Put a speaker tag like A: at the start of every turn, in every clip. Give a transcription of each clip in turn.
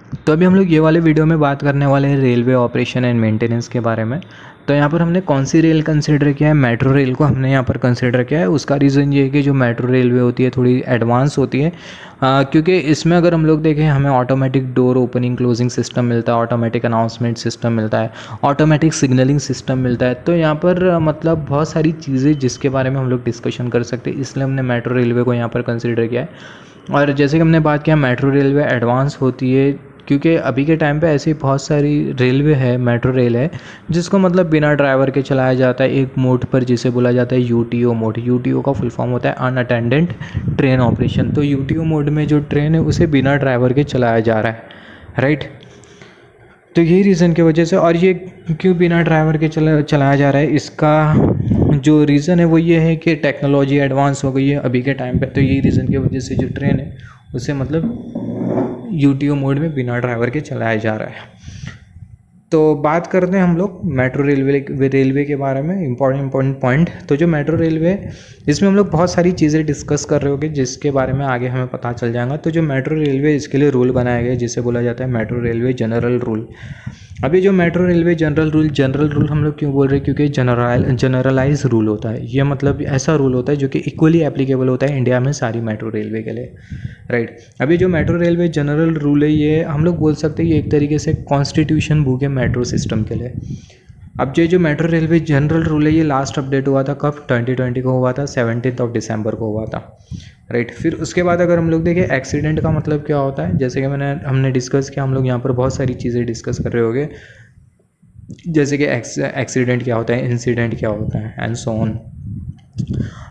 A: तो अभी हम लोग ये वाले वीडियो में बात करने वाले हैं रेलवे ऑपरेशन एंड मेंटेनेंस के बारे में। तो यहाँ पर हमने कौन सी रेल कंसिडर किया है, मेट्रो रेल को हमने यहाँ पर कंसिडर किया है। उसका रीज़न ये है कि जो मेट्रो रेलवे होती है थोड़ी एडवांस होती है, क्योंकि इसमें अगर हम लोग देखें हमें automatic door opening closing system मिलता है, ऑटोमेटिक अनाउंसमेंट सिस्टम मिलता है, ऑटोमेटिक सिग्नलिंग सिस्टम मिलता है। तो यहाँ पर मतलब बहुत सारी चीज़ें जिसके बारे में हम लोग डिस्कशन कर सकते हैं, इसलिए हमने मेट्रो रेलवे को यहाँ पर कंसिडर किया है। और जैसे कि हमने बात किया मेट्रो रेलवे एडवांस होती है, क्योंकि अभी के टाइम पे ऐसी बहुत सारी रेलवे है, मेट्रो रेल है जिसको मतलब बिना ड्राइवर के चलाया जाता है एक मोड पर, जिसे बोला जाता है यूटीओ मोड। यूटीओ का फुल फॉर्म होता है अनअटेंडेंट ट्रेन ऑपरेशन। तो यूटीओ मोड में जो ट्रेन है उसे बिना ड्राइवर के चलाया जा रहा है, राइट। तो यही रीज़न की वजह से, और ये क्यों बिना ड्राइवर के चलाया जा रहा है, इसका जो रीज़न है वो ये है कि टेक्नोलॉजी एडवांस हो गई है अभी के टाइम पे। तो यही रीज़न की वजह से जो ट्रेन है उसे मतलब यूटीओ मोड में बिना ड्राइवर के चलाया जा रहा है। तो बात करते हैं हम लोग मेट्रो रेलवे के बारे में, इम्पॉर्टेंट पॉइंट। तो जो मेट्रो रेलवे, इसमें हम लोग बहुत सारी चीज़ें डिस्कस कर रहे होंगे जिसके बारे में आगे हमें पता चल जाएगा। तो जो मेट्रो रेलवे, इसके लिए रूल बनाया गया जिसे बोला जाता है मेट्रो रेलवे जनरल रूल। अभी जो मेट्रो रेलवे जनरल रूल हम लोग क्यों बोल रहे हैं, क्योंकि जनरलाइज रूल होता है। ये मतलब ऐसा रूल होता है जो कि इक्वली एप्लीकेबल होता है इंडिया में सारी मेट्रो रेलवे के लिए, राइट। अभी जो मेट्रो रेलवे जनरल रूल है, ये हम लोग बोल सकते हैं ये एक तरीके से कॉन्स्टिट्यूशन बुक है मेट्रो सिस्टम के लिए। अब जो मेट्रो रेलवे जनरल रूल है, ये लास्ट अपडेट हुआ था कब, 2020 को हुआ था, 17 दिसंबर को हुआ था, राइट। फिर उसके बाद अगर हम लोग देखें एक्सीडेंट का मतलब क्या होता है, जैसे कि हमने डिस्कस किया, हम लोग यहाँ पर बहुत सारी चीज़ें डिस्कस कर रहे होंगे, जैसे कि एक्सीडेंट क्या होता है, इंसिडेंट क्या होता है, एंड सो ऑन।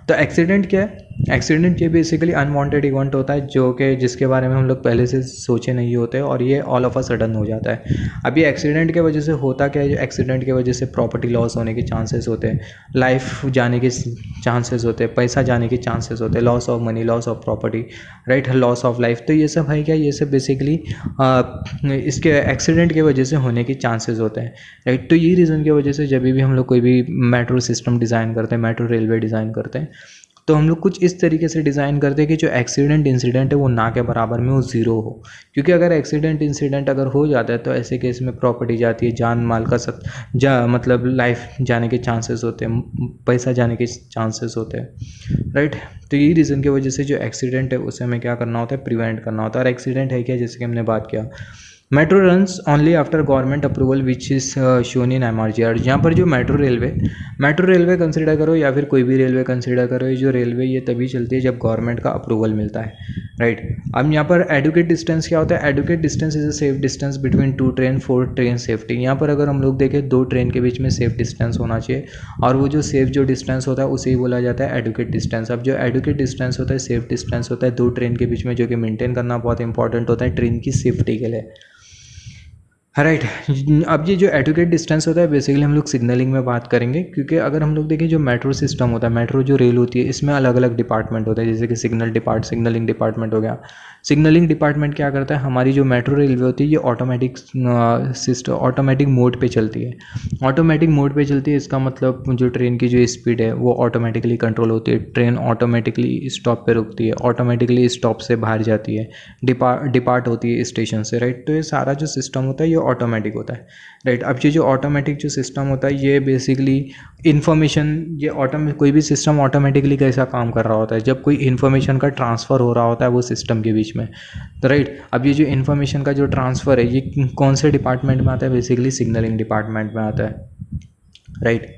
A: तो एक्सीडेंट क्या है, एक्सीडेंट ये बेसिकली अनवांटेड इवेंट होता है जो कि जिसके बारे में हम लोग पहले से सोचे नहीं होते और ये ऑल ऑफ अ सडन हो जाता है। अभी एक्सीडेंट के वजह से होता क्या है, जो एक्सीडेंट के वजह से प्रॉपर्टी लॉस होने के चांसेस होते हैं, लाइफ जाने के चांसेस होते हैं, पैसा जाने के चांसेस होते हैं, loss of money, loss of property, right, loss of life. तो ये सब है क्या, ये सब बेसिकली इसके एक्सीडेंट के वजह से होने के चांसेस होते हैं, राइट। तो ये रीज़न की वजह से जब भी हम लोग कोई भी मेट्रो सिस्टम डिज़ाइन करते हैं, मेट्रो रेलवे डिज़ाइन करते हैं, तो हम लोग कुछ इस तरीके से डिज़ाइन करते हैं कि जो एक्सीडेंट इंसिडेंट है वो ना के बराबर में वो ज़ीरो हो। क्योंकि अगर एक्सीडेंट इंसिडेंट अगर हो जाता है तो ऐसे केस में प्रॉपर्टी जाती है, जान माल का मतलब लाइफ जाने के चांसेस होते हैं, पैसा जाने के चांसेस होते हैं, राइट। तो यही रीज़न की वजह से जो एक्सीडेंट है उसे हमें क्या करना होता है, प्रिवेंट करना होता है। और एक्सीडेंट है क्या, जैसे कि हमने बात किया, metro runs only after government approval which is shown in MRGR. यहाँ पर जो मेट्रो रेलवे कंसिडर करो या फिर कोई भी रेलवे कंसिडर करो, ये जो रेलवे ये तभी चलती है जब गवर्नमेंट का अप्रूवल मिलता है, राइट। अब यहाँ पर एडुकेट डिस्टेंस क्या होता है, adequate distance is a safe distance between two train for train safety. यहाँ पर अगर हम लोग देखें दो ट्रेन के बीच में सेफ डिस्टेंस होना चाहिए, और वो जो सेफ जो डिस्टेंस होता है उसे ही बोला जाता है एडुकेट डिस्टेंस। अब जो एडुकेट डिस्टेंस होता है, सेफ डिस्टेंस होता है दो ट्रेन के बीच में, जो कि मेंटेन करना बहुत इंपॉर्टेंट होता है ट्रेन की सेफ्टी के लिए, राइट। अब ये जो एडुकेट डिस्टेंस होता है बेसिकली हम लोग सिग्नलिंग में बात करेंगे, क्योंकि अगर हम लोग देखें जो मेट्रो सिस्टम होता है, मेट्रो जो रेल होती है, इसमें अलग अलग डिपार्टमेंट होता है, जैसे कि सिग्नलिंग डिपार्टमेंट हो गया। सिग्नलिंग डिपार्टमेंट क्या करता है, हमारी जो मेट्रो रेलवे होती है ये ऑटोमेटिक मोड पे चलती है। ऑटोमेटिक मोड पे चलती है, इसका मतलब जो ट्रेन की जो स्पीड है वो ऑटोमेटिकली कंट्रोल होती है, ट्रेन ऑटोमेटिकली स्टॉप पे रुकती है, ऑटोमेटिकली स्टॉप से बाहर जाती है, डिपार्ट होती है स्टेशन से, राइट। तो ये सारा जो सिस्टम होता है ये ऑटोमेटिक होता है, राइट। अब ये जो ऑटोमेटिक जो सिस्टम होता है ये बेसिकली इन्फॉर्मेशन, ये कोई भी सिस्टम ऑटोमेटिकली कैसा काम कर रहा होता है, जब कोई इन्फॉर्मेशन का ट्रांसफ़र हो रहा होता है वो सिस्टम के बीच में, तो राइट। अब ये जो इन्फॉर्मेशन का जो ट्रांसफ़र है ये कौन से डिपार्टमेंट में आता है, बेसिकली सिग्नलिंग डिपार्टमेंट में आता है, राइट।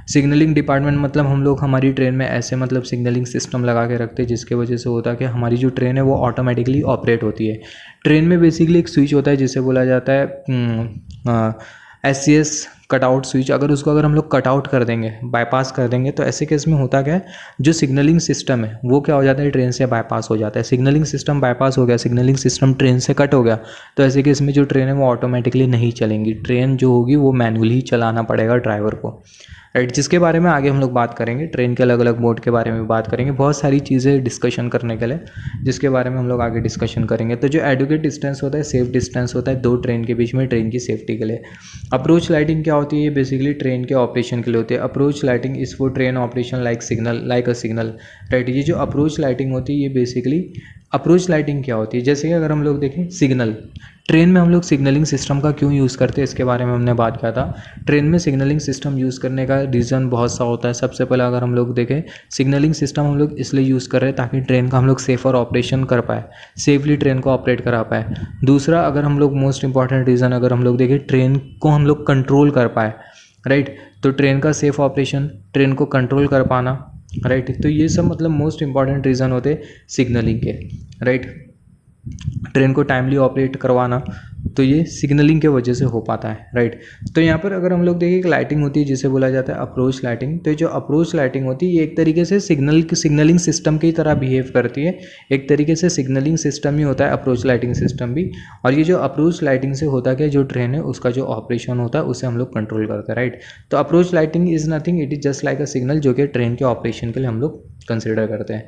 A: सिग्नलिंग डिपार्टमेंट मतलब हम लोग हमारी ट्रेन में ऐसे मतलब सिग्नलिंग सिस्टम लगा के रखते हैं जिसके वजह से होता है कि हमारी जो ट्रेन है वो ऑटोमेटिकली ऑपरेट होती है। ट्रेन में बेसिकली एक स्विच होता है जिसे बोला जाता है SCS कटआउट स्विच। अगर हम लोग कटआउट कर देंगे, बाईपास कर देंगे, तो ऐसे केस में होता क्या है, जो सिग्नलिंग सिस्टम है वो क्या हो जाता है, ट्रेन से बाईपास हो जाता है। सिग्नलिंग सिस्टम बाईपास हो गया, सिग्नलिंग सिस्टम ट्रेन से कट हो गया, तो ऐसे केस में जो ट्रेन है वो ऑटोमेटिकली नहीं चलेंगी, ट्रेन जो होगी वो मैनुअली चलाना पड़ेगा ड्राइवर को, राइट। जिसके बारे में आगे हम लोग बात करेंगे, ट्रेन के अलग अलग मोड के बारे में बात करेंगे, बहुत सारी चीज़ें डिस्कशन करने के लिए जिसके बारे में हम लोग आगे डिस्कशन करेंगे। तो जो एडुकेट डिस्टेंस होता है, सेफ डिस्टेंस होता है दो ट्रेन के बीच में, ट्रेन की सेफ्टी के लिए। अप्रोच लाइटिंग क्या होती है, ये बेसिकली ट्रेन के ऑपरेशन के लिए होती है। अप्रोच लाइटिंग इस for train operation like a signal, right. ये जो अप्रोच लाइटिंग होती है ये बेसिकली अप्रोच लाइटिंग क्या होती है, जैसे कि अगर हम लोग देखें सिग्नल, ट्रेन में हम लोग सिग्नलिंग सिस्टम का क्यों यूज़ करते हैं इसके बारे में हमने बात किया था। ट्रेन में सिग्नलिंग सिस्टम यूज़ करने का रीज़न बहुत सा होता है। सबसे पहले अगर हम लोग देखें, सिग्नलिंग सिस्टम हम लोग इसलिए यूज़ कर रहे हैं ताकि ट्रेन का हम लोग सेफ़र ऑपरेशन कर पाए, सेफली ट्रेन को ऑपरेट करा पाए। दूसरा, अगर हम लोग मोस्ट इंपॉर्टेंट रीज़न अगर हम लोग देखें, ट्रेन को हम लोग कंट्रोल कर पाए, राइट। तो ट्रेन का सेफ ऑपरेशन, ट्रेन को कंट्रोल कर पाना, राइट। तो ये सब मतलब मोस्ट इंपॉर्टेंट रीज़न होते सिग्नलिंग के, राइट। ट्रेन को टाइमली ऑपरेट करवाना, तो ये सिग्नलिंग के वजह से हो पाता है, राइट। तो यहाँ पर अगर हम लोग देखें, एक लाइटिंग होती है जिसे बोला जाता है अप्रोच लाइटिंग। तो ये जो अप्रोच लाइटिंग होती है ये एक तरीके से सिग्नलिंग सिस्टम की तरह बिहेव करती है। एक तरीके से सिग्नलिंग सिस्टम ही होता है अप्रोच लाइटिंग सिस्टम भी। और ये जो अप्रोच लाइटिंग से होता क्या, जो ट्रेन है उसका जो ऑपरेशन होता है उसे हम लोग कंट्रोल करते हैं, राइट। तो approach lighting is nothing, it is just like a signal, जो कि ट्रेन के ऑपरेशन के लिए हम लोग कंसिडर करते हैं।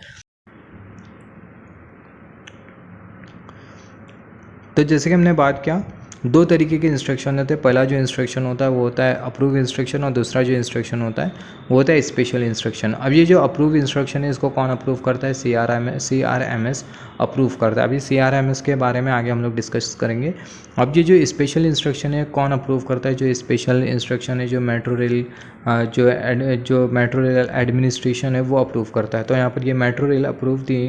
A: तो जैसे कि हमने बात किया, दो तरीके के इंस्ट्रक्शन होते हैं। पहला जो इंस्ट्रक्शन होता है वो होता है अप्रूव इंस्ट्रक्शन, और दूसरा जो इंस्ट्रक्शन होता है वो होता है स्पेशल इंस्ट्रक्शन। अब ये जो अप्रूव इंस्ट्रक्शन है इसको कौन अप्रूव करता है, CRMS अप्रूव करता है। अभी CRMS के बारे में आगे हम लोग डिस्कस करेंगे। अब ये जो स्पेशल इंस्ट्रक्शन है कौन अप्रूव करता है, जो स्पेशल इंस्ट्रक्शन है जो मेट्रो रेल एडमिनिस्ट्रेशन है वो अप्रूव करता है। तो यहाँ पर ये मेट्रो रेल अप्रूव दी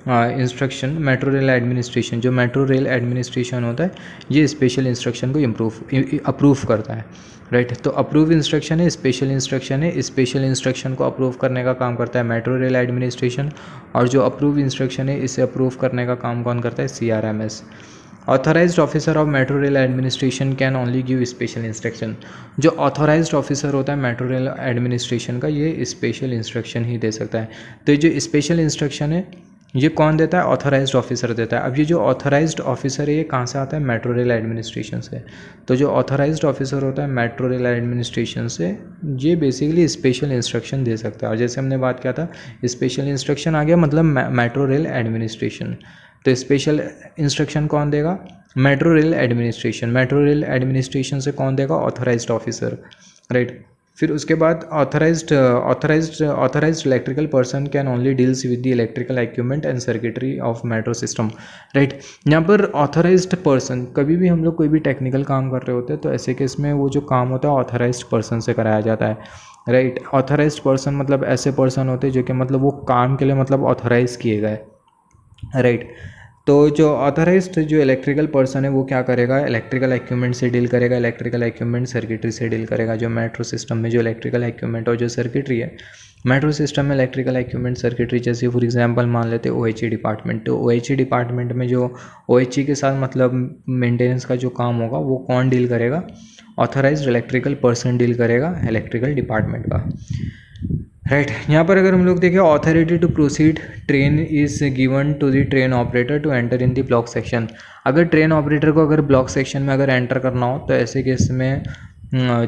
A: इंस्ट्रक्शन, मेट्रो रेल एडमिनिस्ट्रेशन, जो मेट्रो रेल एडमिनिस्ट्रेशन होता है ये स्पेशल इंस्ट्रक्शन को अप्रूव करता है, राइट। तो अप्रूव इंस्ट्रक्शन है, स्पेशल इंस्ट्रक्शन है। स्पेशल इंस्ट्रक्शन को अप्रूव करने का काम करता है मेट्रो रेल एडमिनिस्ट्रेशन, और जो अप्रूव इंस्ट्रक्शन है इसे अप्रूव करने का काम कौन करता है, CRMS। Authorised officer of metro rail administration can only give special instruction. जो ऑथोराइज्ड ऑफिसर होता है मेट्रो रेल एडमिनिस्ट्रेशन का, ये स्पेशल इंस्ट्रक्शन ही दे सकता है। तो ये जो स्पेशल इंस्ट्रक्शन है ये कौन देता है, ऑथराइज्ड ऑफिसर देता है। अब ये जो ऑथराइज्ड ऑफिसर है ये कहाँ से आता है, मेट्रो रेल एडमिनिस्ट्रेशन से। तो जो ऑथराइज्ड ऑफिसर होता है मेट्रो रेल एडमिनिस्ट्रेशन से, ये बेसिकली स्पेशल इंस्ट्रक्शन दे सकता है। और जैसे हमने बात किया था, स्पेशल इंस्ट्रक्शन आ गया मतलब मेट्रो रेल एडमिनिस्ट्रेशन। तो स्पेशल इंस्ट्रक्शन कौन देगा, metro rail administration. Metro rail administration से कौन देगा, ऑथराइज्ड ऑफिसर, राइट। फिर उसके बाद authorised electrical person can only deals with the electrical equipment and circuitry of metro system, right. यहाँ पर ऑथराइज्ड पर्सन, कभी भी हम लोग कोई भी टेक्निकल काम कर रहे होते हैं तो ऐसे केस में वो जो काम होता है ऑथराइज्ड पर्सन से कराया जाता है, राइट। ऑथराइज्ड पर्सन मतलब ऐसे पर्सन होते हैं जो कि मतलब वो काम के लिए मतलब ऑथराइज किए गए, राइट। तो जो ऑथराइज्ड जो इलेक्ट्रिकल पर्सन है वो क्या करेगा, इलेक्ट्रिकल इक्विपमेंट से डील करेगा, इलेक्ट्रिकल इक्विपमेंट सर्किटरी से डील करेगा। जो मेट्रो सिस्टम में जो इलेक्ट्रिकल इक्विपमेंट और जो सर्किटरी है, मेट्रो सिस्टम में इलेक्ट्रिकल इक्विपमेंट सर्किटरी, जैसे फॉर एग्जांपल मान लेते हैं OHE डिपार्टमेंट। तो OHE डिपार्टमेंट में जो OHE के साथ मतलब मेंटेनेंस का जो काम होगा वो कौन डील करेगा, ऑथराइज्ड इलेक्ट्रिकल पर्सन डील करेगा इलेक्ट्रिकल डिपार्टमेंट का, राइट। यहाँ पर अगर हम लोग देखें, authority to proceed train is given to the train operator to enter in the block section. अगर ट्रेन ऑपरेटर को अगर ब्लॉक सेक्शन में अगर एंटर करना हो तो ऐसे केस में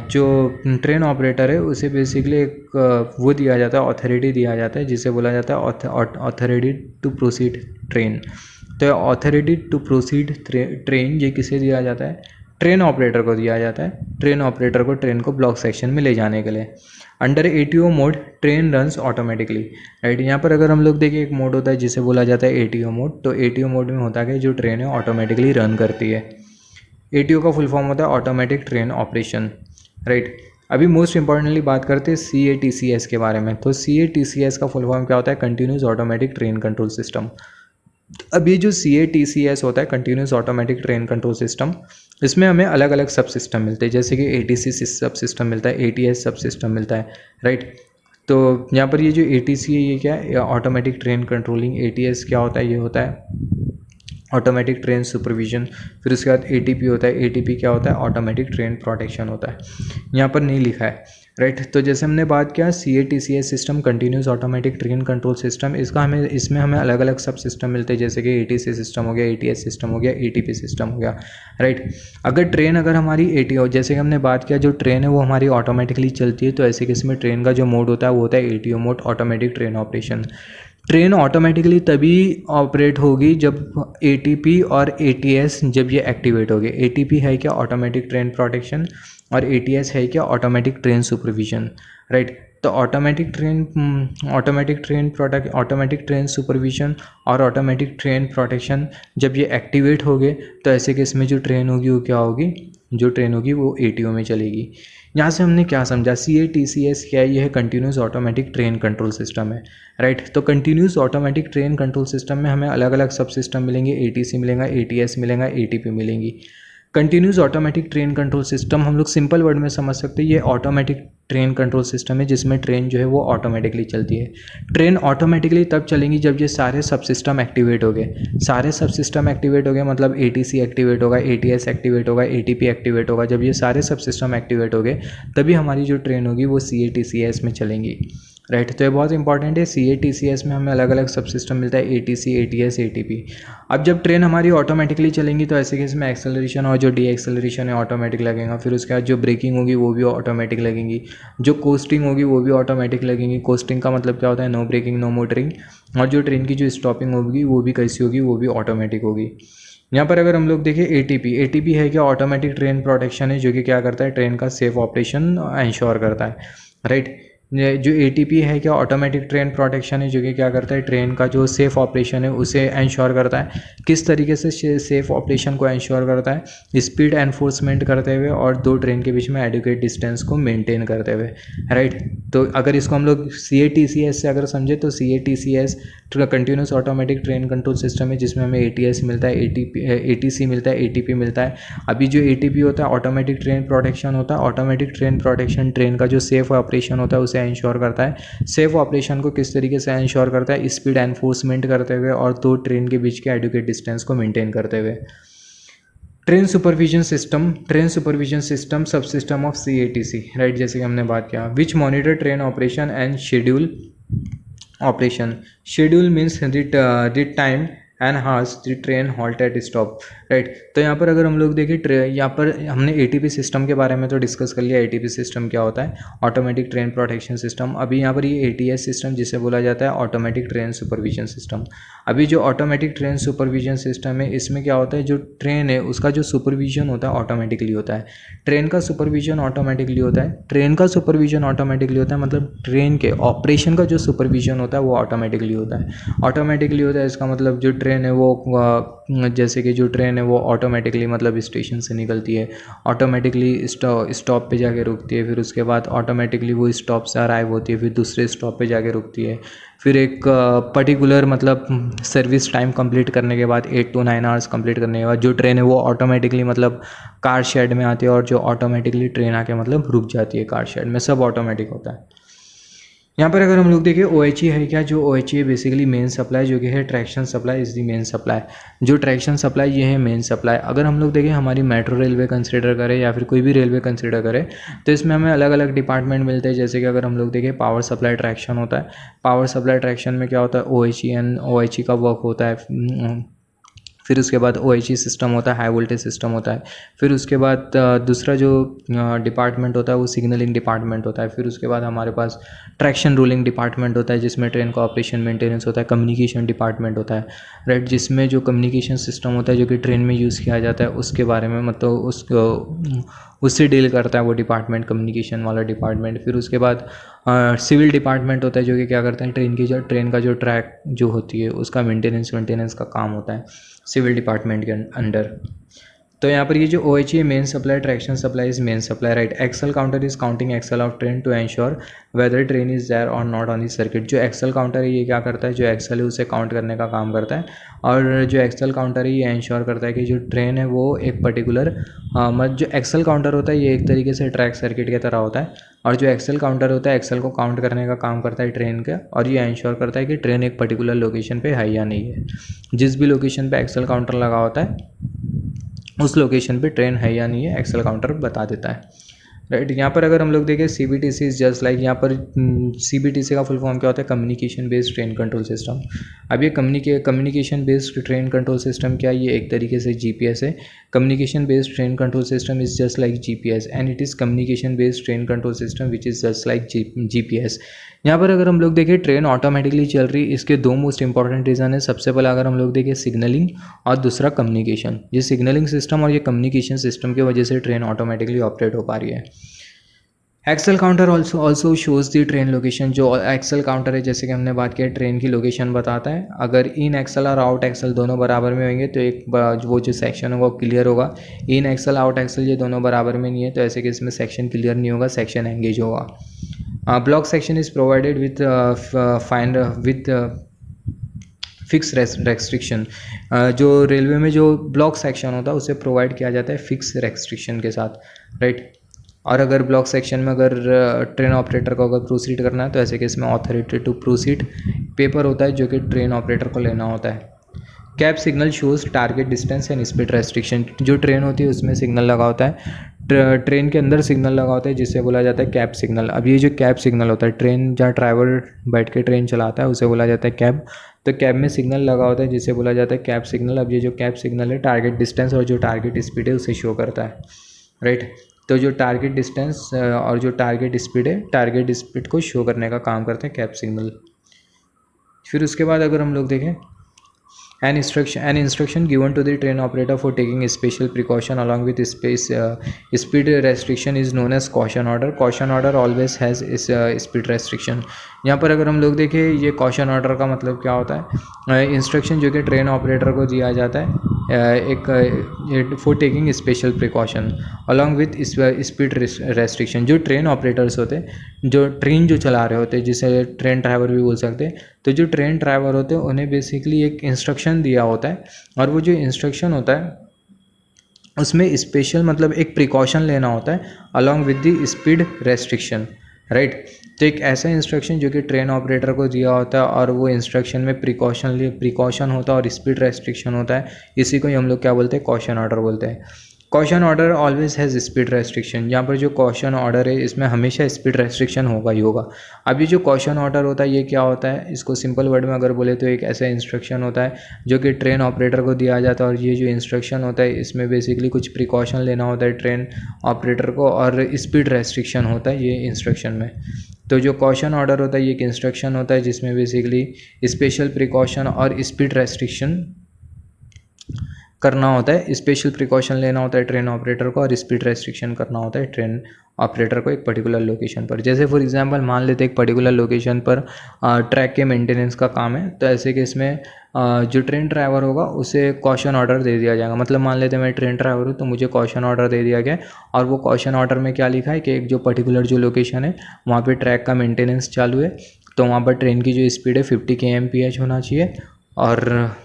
A: जो ट्रेन ऑपरेटर है उसे बेसिकली एक वो दिया जाता है, ऑथोरिटी दिया जाता है, जिसे बोला जाता है ऑथोरिटी टू प्रोसीड ट्रेन। तो ऑथोरिटी टू प्रोसीड ट्रेन ये किसे दिया जाता है, ट्रेन ऑपरेटर को दिया जाता है। ट्रेन ऑपरेटर को ट्रेन को ब्लॉक सेक्शन में ले जाने के लिए। Under ATO mode train runs automatically, right. यहाँ पर अगर हम लोग देखें, एक मोड होता है जिसे बोला जाता है ATO मोड। तो ATO मोड में होता है कि जो ट्रेन है ऑटोमेटिकली रन करती है। ATO का फुल फॉर्म होता है ऑटोमेटिक ट्रेन ऑपरेशन, राइट। अभी मोस्ट इंपॉर्टेंटली बात करते हैं CATCS के बारे में। तो CATCS का फुल फॉर्म क्या होता है, continuous automatic train control system. अब ये जो CATCS होता है, continuous automatic train control system, इसमें हमें अलग अलग सब सिस्टम मिलते हैं, जैसे कि ATC सब सिस्टम मिलता है, ATS सब सिस्टम मिलता है, राइट। तो यहाँ पर ये जो ATC है ये क्या है, ऑटोमेटिक ट्रेन कंट्रोलिंग। ATS क्या होता है, ये होता है ऑटोमेटिक ट्रेन सुपरविजन। फिर उसके बाद ATP होता है, ATP क्या होता है, ऑटोमेटिक ट्रेन प्रोटेक्शन होता है। यहाँ पर नहीं लिखा है, राइट। तो जैसे हमने बात किया CATCS system, continuous automatic train control system, इसमें हमें अलग अलग सब सिस्टम मिलते हैं, जैसे कि ATC सिस्टम हो गया, ATS सिस्टम हो गया, ATP सिस्टम हो गया, राइट। अगर हमारी ATO, जैसे कि हमने बात किया जो ट्रेन है वो हमारी ऑटोमेटिकली चलती है, तो ऐसे केस में ट्रेन का जो मोड होता है वो होता है ATO mode, automatic train operation. Train automatically तभी ऑपरेट होगी जब ATP और ATS जब ये एक्टिवेट होगी। ATP है क्या, ऑटोमेटिक ट्रेन प्रोटेक्शन, और ATS है क्या, ऑटोमेटिक ट्रेन सुपरविजन, राइट। तो ऑटोमेटिक ट्रेन सुपरविजन और ऑटोमेटिक ट्रेन प्रोटेक्शन जब ये एक्टिवेट हो गए तो ऐसे केस में जो ट्रेन होगी वो क्या होगी, जो ट्रेन होगी वो ATO में चलेगी। यहाँ से हमने क्या समझा, CATCS क्या है, ये है continuous automatic train control system है, राइट। तो continuous automatic train control system में हमें अलग अलग सब सिस्टम मिलेंगे, ATC मिलेगा, ATS मिलेगा, ATP मिलेंगी। Continuous automatic train control system हम लोग सिंपल वर्ड में समझ सकते हैं, ये ऑटोमेटिक ट्रेन कंट्रोल सिस्टम है जिसमें ट्रेन जो है वो ऑटोमेटिकली चलती है। ट्रेन ऑटोमेटिकली तब चलेंगी जब ये सारे सब सिस्टम एक्टिवेट हो गए। सारे सब सिस्टम एक्टिवेट हो गए मतलब ATC एक्टिवेट होगा, ATS एक्टिवेट होगा, ATP एक्टिवेट होगा। जब ये सारे सब सिस्टम एक्टिवेट हो गए तभी हमारी जो ट्रेन होगी वो CATCS में चलेंगी, राइट। तो ये बहुत इंपॉर्टेंट है। CATCS में हमें अलग अलग सब सिस्टम मिलता है, ATC, ATS, ATP। अब जब ट्रेन हमारी ऑटोमेटिकली चलेंगी तो ऐसे केस में एक्सेलरेशन और जो डी एक्सेलरेशन है ऑटोमेटिक लगेगा। फिर उसके बाद जो ब्रेकिंग होगी वो भी ऑटोमेटिक लगेंगी, जो कोस्टिंग होगी वो भी ऑटोमेटिक लगेंगी। कोस्टिंग का मतलब क्या होता है, नो ब्रेकिंग नो मोटरिंग। और जो ट्रेन की जो स्टॉपिंग होगी वो भी कैसी होगी, वो भी ऑटोमेटिक होगी। यहाँ पर अगर हम लोग देखें ATP है क्या, ऑटोमेटिक ट्रेन प्रोटेक्शन है, जो कि क्या करता है, ट्रेन का सेफ ऑपरेशन इंश्योर करता है, राइट। जो ATP है क्या, ऑटोमेटिक ट्रेन प्रोटेक्शन है, जो कि क्या करता है, ट्रेन का जो सेफ ऑपरेशन है उसे इंश्योर करता है। किस तरीके से सेफ ऑपरेशन को इंश्योर करता है, स्पीड एनफोर्समेंट करते हुए और दो ट्रेन के बीच में एडुकेट डिस्टेंस को मेंटेन करते हुए, राइट। तो अगर इसको हम लोग CATCS से अगर समझे तो CATCS continuous automatic train control system है जिसमें हमें ATS मिलता है, ATC मिलता है, ATP मिलता है। अभी जो ATP होता है ऑटोमेटिक ट्रेन प्रोटेक्शन होता है। ऑटोमेटिक ट्रेन प्रोटेक्शन ट्रेन का जो सेफ ऑपरेशन होता है उसे इंश्योर करता है। सेफ ऑपरेशन को किस तरीके से इंश्योर करता है, स्पीड एनफोर्समेंट करते हुए और दो ट्रेन के बीच के एडुकेट डिस्टेंस को मेंटेन करते हुए। Train supervision system subsystem of CATC, right, जैसे कि हमने बात किया। Which monitor train operation and schedule operation. Schedule means the time and hours the train halt at stop, right. तो यहाँ पर अगर हम लोग देखें यहाँ पर हमने ATP सिस्टम के बारे में तो डिस्कस कर लिया। ATP सिस्टम क्या होता है, ऑटोमेटिक ट्रेन प्रोटेक्शन सिस्टम। अभी यहाँ पर ये ATS सिस्टम जिसे बोला जाता है ऑटोमेटिक ट्रेन सुपरविजन सिस्टम। अभी जो ऑटोमेटिक ट्रेन सुपरविजन सिस्टम है इसमें क्या होता है, जो ट्रेन है उसका जो सुपरविजन होता है ऑटोमेटिकली होता है। ट्रेन का सुपरविजन ऑटोमेटिकली होता है, ट्रेन का सुपरविजन ऑटोमेटिकली होता है, मतलब ट्रेन के ऑपरेशन का जो सुपरविजन होता है वो ऑटोमेटिकली होता है। ऑटोमेटिकली होता है इसका मतलब जो ट्रेन है वो जैसे कि जो ट्रेन है वो ऑटोमेटिकली मतलब स्टेशन से निकलती है, ऑटोमेटिकली स्टॉप पे जाके रुकती है, फिर उसके बाद ऑटोमेटिकली वो स्टॉप से अराइव होती है, फिर दूसरे स्टॉप पे जाके रुकती है, फिर एक पर्टिकुलर मतलब सर्विस टाइम कंप्लीट करने के बाद 8 to 9 आवर्स कंप्लीट करने के बाद जो ट्रेन है वो ऑटोमेटिकली मतलब कार शेड में आती है और जो ऑटोमेटिकली ट्रेन आके मतलब रुक जाती है कार शेड में, सब ऑटोमेटिक होता है। यहाँ पर अगर हम लोग देखें OHE है क्या, जो OHE है बेसिकली मेन सप्लाई, जो कि है traction supply is the main supply. जो ट्रैक्शन सप्लाई ये है मेन सप्लाई। अगर हम लोग देखें हमारी मेट्रो रेलवे कंसिडर करें या फिर कोई भी रेलवे कंसिडर करें तो इसमें हमें अलग अलग डिपार्टमेंट मिलते हैं। जैसे कि अगर हम लोग देखें पावर सप्लाई ट्रैक्शन होता है। पावर सप्लाई ट्रैक्शन में क्या होता है, OHE का वर्क होता है। फिर उसके बाद OHE सिस्टम होता है, हाई वोल्टेज सिस्टम होता है। फिर उसके बाद दूसरा जो डिपार्टमेंट होता है वो सिग्नलिंग डिपार्टमेंट होता है। फिर उसके बाद हमारे पास ट्रैक्शन रूलिंग डिपार्टमेंट होता है जिसमें ट्रेन का ऑपरेशन मेंटेनेंस होता है। कम्युनिकेशन डिपार्टमेंट होता है, राइट, जिसमें जो कम्युनिकेशन सिस्टम होता है जो कि ट्रेन में यूज़ किया जाता है उसके बारे में मतलब उससे डील करता है वो डिपार्टमेंट, कम्युनिकेशन वाला डिपार्टमेंट। फिर उसके बाद सिविल डिपार्टमेंट होता है जो कि क्या करता है, ट्रेन का जो ट्रैक जो होती है उसका मेंटेनेंस का काम होता है सिविल डिपार्टमेंट के अंडर। तो यहाँ पर ये जो OHE main supply, traction supply is main supply, right. Axle counter is counting axle of train to ensure whether train is there और नॉट ऑन दी सर्किट। जो एक्सल काउंटर है ये क्या करता है, जो एक्सल है उसे काउंट करने का काम करता है। और जो एक्सल काउंटर है ये एंश्योर करता है कि जो ट्रेन है वो एक पर्टिकुलर जो एक्सल काउंटर होता है ये एक तरीके से ट्रैक सर्किट की तरह होता है। और जो एक्सल काउंटर होता है एक्सल को काउंट करने का काम करता है ट्रेन का, और ये एंश्योर करता है कि ट्रेन एक पर्टिकुलर लोकेशन पे है या नहीं है। जिस भी लोकेशन पे एक्सल काउंटर लगा होता है उस लोकेशन पे ट्रेन है या नहीं है एक्सल काउंटर बता देता है, राइट। यहाँ पर अगर हम लोग देखें CBTC इज जस्ट लाइक, यहाँ पर CBTC का फुल फॉर्म क्या होता है, communication based train control system. अब ये communication based train control system क्या है, ये एक तरीके से GPS है। Communication based train control system is just like GPS and it is communication based train control system which is just like GPS। यहाँ पर अगर हम लोग देखें ट्रेन ऑटोमेटिकली चल रही, इसके दो मोस्ट इंपॉर्टेंट रीज़न है। सबसे पहले अगर हम लोग देखें सिग्नलिंग और दूसरा कम्युनिकेशन। ये सिग्नलिंग सिस्टम और ये कम्युनिकेशन सिस्टम की वजह से ट्रेन ऑटोमेटिकली ऑपरेट हो पा रही है। एक्सेल काउंटर ऑल्सो शोज़ दी ट्रेन लोकेशन। जो एक्सेल काउंटर है, जैसे कि हमने बात किया, ट्रेन की लोकेशन बताता है। अगर इन एक्सेल और आउट एक्सेल दोनों बराबर में होंगे तो एक वो जो सेक्शन होगा वो क्लियर होगा। इन एक्सेल आउट एक्सेल ये दोनों बराबर में नहीं है तो ऐसे केस में सेक्शन क्लियर नहीं होगा, सेक्शन एंगेज होगा। Block section is provided with find with fix restriction. जो रेलवे में जो ब्लॉक सेक्शन होता है उसे प्रोवाइड किया जाता है फिक्स रेस्ट्रिक्शन के साथ, राइट। और अगर ब्लॉक सेक्शन में अगर ट्रेन ऑपरेटर को अगर प्रोसीड करना है तो ऐसे केस में ऑथोरिटी टू प्रोसीड पेपर होता है जो कि ट्रेन ऑपरेटर को लेना होता है। Cab signal shows target distance and speed restriction. जो ट्रेन होती है उसमें सिग्नल लगा होता है, ट्रेन के अंदर सिग्नल लगा होता है जिससे बोला जाता है कैब सिग्नल। अब ये जो कैब सिग्नल होता है, ट्रेन जहाँ ड्राइवर बैठ के ट्रेन चलाता है उसे बोला जाता है कैब। तो कैब में सिग्नल लगा होता है जिसे बोला जाता है कैब सिग्नल। अब ये जो कैब सिग्नल है टारगेट डिस्टेंस और जो टारगेट स्पीड है उसे शो करता है, राइट। तो जो टारगेट डिस्टेंस और जो टारगेट स्पीड है, टारगेट स्पीड को शो करने का काम करते हैं कैब सिग्नल। फिर उसके बाद अगर हम लोग देखें, an instruction given to the train operator for taking special precaution along with speed restriction is known as caution order. Caution order always has speed restriction. यहाँ पर अगर हम लोग देखें, ये caution order का मतलब क्या होता है, इंस्ट्रक्शन जो कि ट्रेन ऑपरेटर को दिया जाता है एक for taking special precaution along with speed restriction. जो ट्रेन ऑपरेटर्स होते हैं, जो ट्रेन जो चला रहे होते हैं, जिसे ट्रेन ड्राइवर भी बोल सकते हैं, तो जो ट्रेन ड्राइवर होते हैं उन्हें बेसिकली एक इंस्ट्रक्शन दिया होता है और वो जो इंस्ट्रक्शन होता है उसमें स्पेशल मतलब एक प्रिकॉशन लेना होता है along with the speed restriction, right. तो एक ऐसा इंस्ट्रक्शन जो कि ट्रेन ऑपरेटर को दिया होता है और वो इंस्ट्रक्शन में प्रिकॉशन होता है और स्पीड रेस्ट्रिक्शन होता है, इसी को ही हम लोग क्या बोलते हैं, कॉशन ऑर्डर बोलते हैं। Caution order always has speed restriction. यहाँ पर जो कॉशन ऑर्डर है इसमें हमेशा स्पीड रेस्ट्रिक्शन होगा ही होगा। अब ये जो कॉशन ऑर्डर होता है ये क्या होता है, इसको सिंपल वर्ड में अगर बोले तो एक ऐसा इंस्ट्रक्शन होता है जो कि ट्रेन ऑपरेटर को दिया जाता है और ये जो इंस्ट्रक्शन होता है इसमें बेसिकली कुछ प्रिकॉशन लेना होता है ट्रेन ऑपरेटर को और स्पीड रेस्ट्रिक्शन होता है ये इंस्ट्रक्शन में। तो जो कॉशन ऑर्डर होता है ये एक इंस्ट्रक्शन होता है जिसमें बेसिकली स्पेशल प्रिकॉशन और स्पीड रेस्ट्रिक्शन करना होता है, स्पेशल प्रिकॉशन लेना होता है ट्रेन ऑपरेटर को और स्पीड रेस्ट्रिक्शन करना होता है ट्रेन ऑपरेटर को एक पर्टिकुलर लोकेशन पर। जैसे फॉर एग्जांपल मान लेते हैं एक पर्टिकुलर लोकेशन पर ट्रैक के मेंटेनेंस का काम है, तो ऐसे केस में जो ट्रेन ड्राइवर होगा उसे कॉशन ऑर्डर दे दिया जाएगा। मतलब मान लेते हैं मैं ट्रेन ड्राइवर हूँ तो मुझे कॉशन ऑर्डर दे दिया गया और वो कॉशन ऑर्डर में क्या लिखा है कि एक जो पर्टिकुलर जो लोकेशन है वहाँ पर ट्रैक का मेंटेनेंस चालू है, तो वहाँ पर ट्रेन की जो स्पीड है 50 kmph होना चाहिए और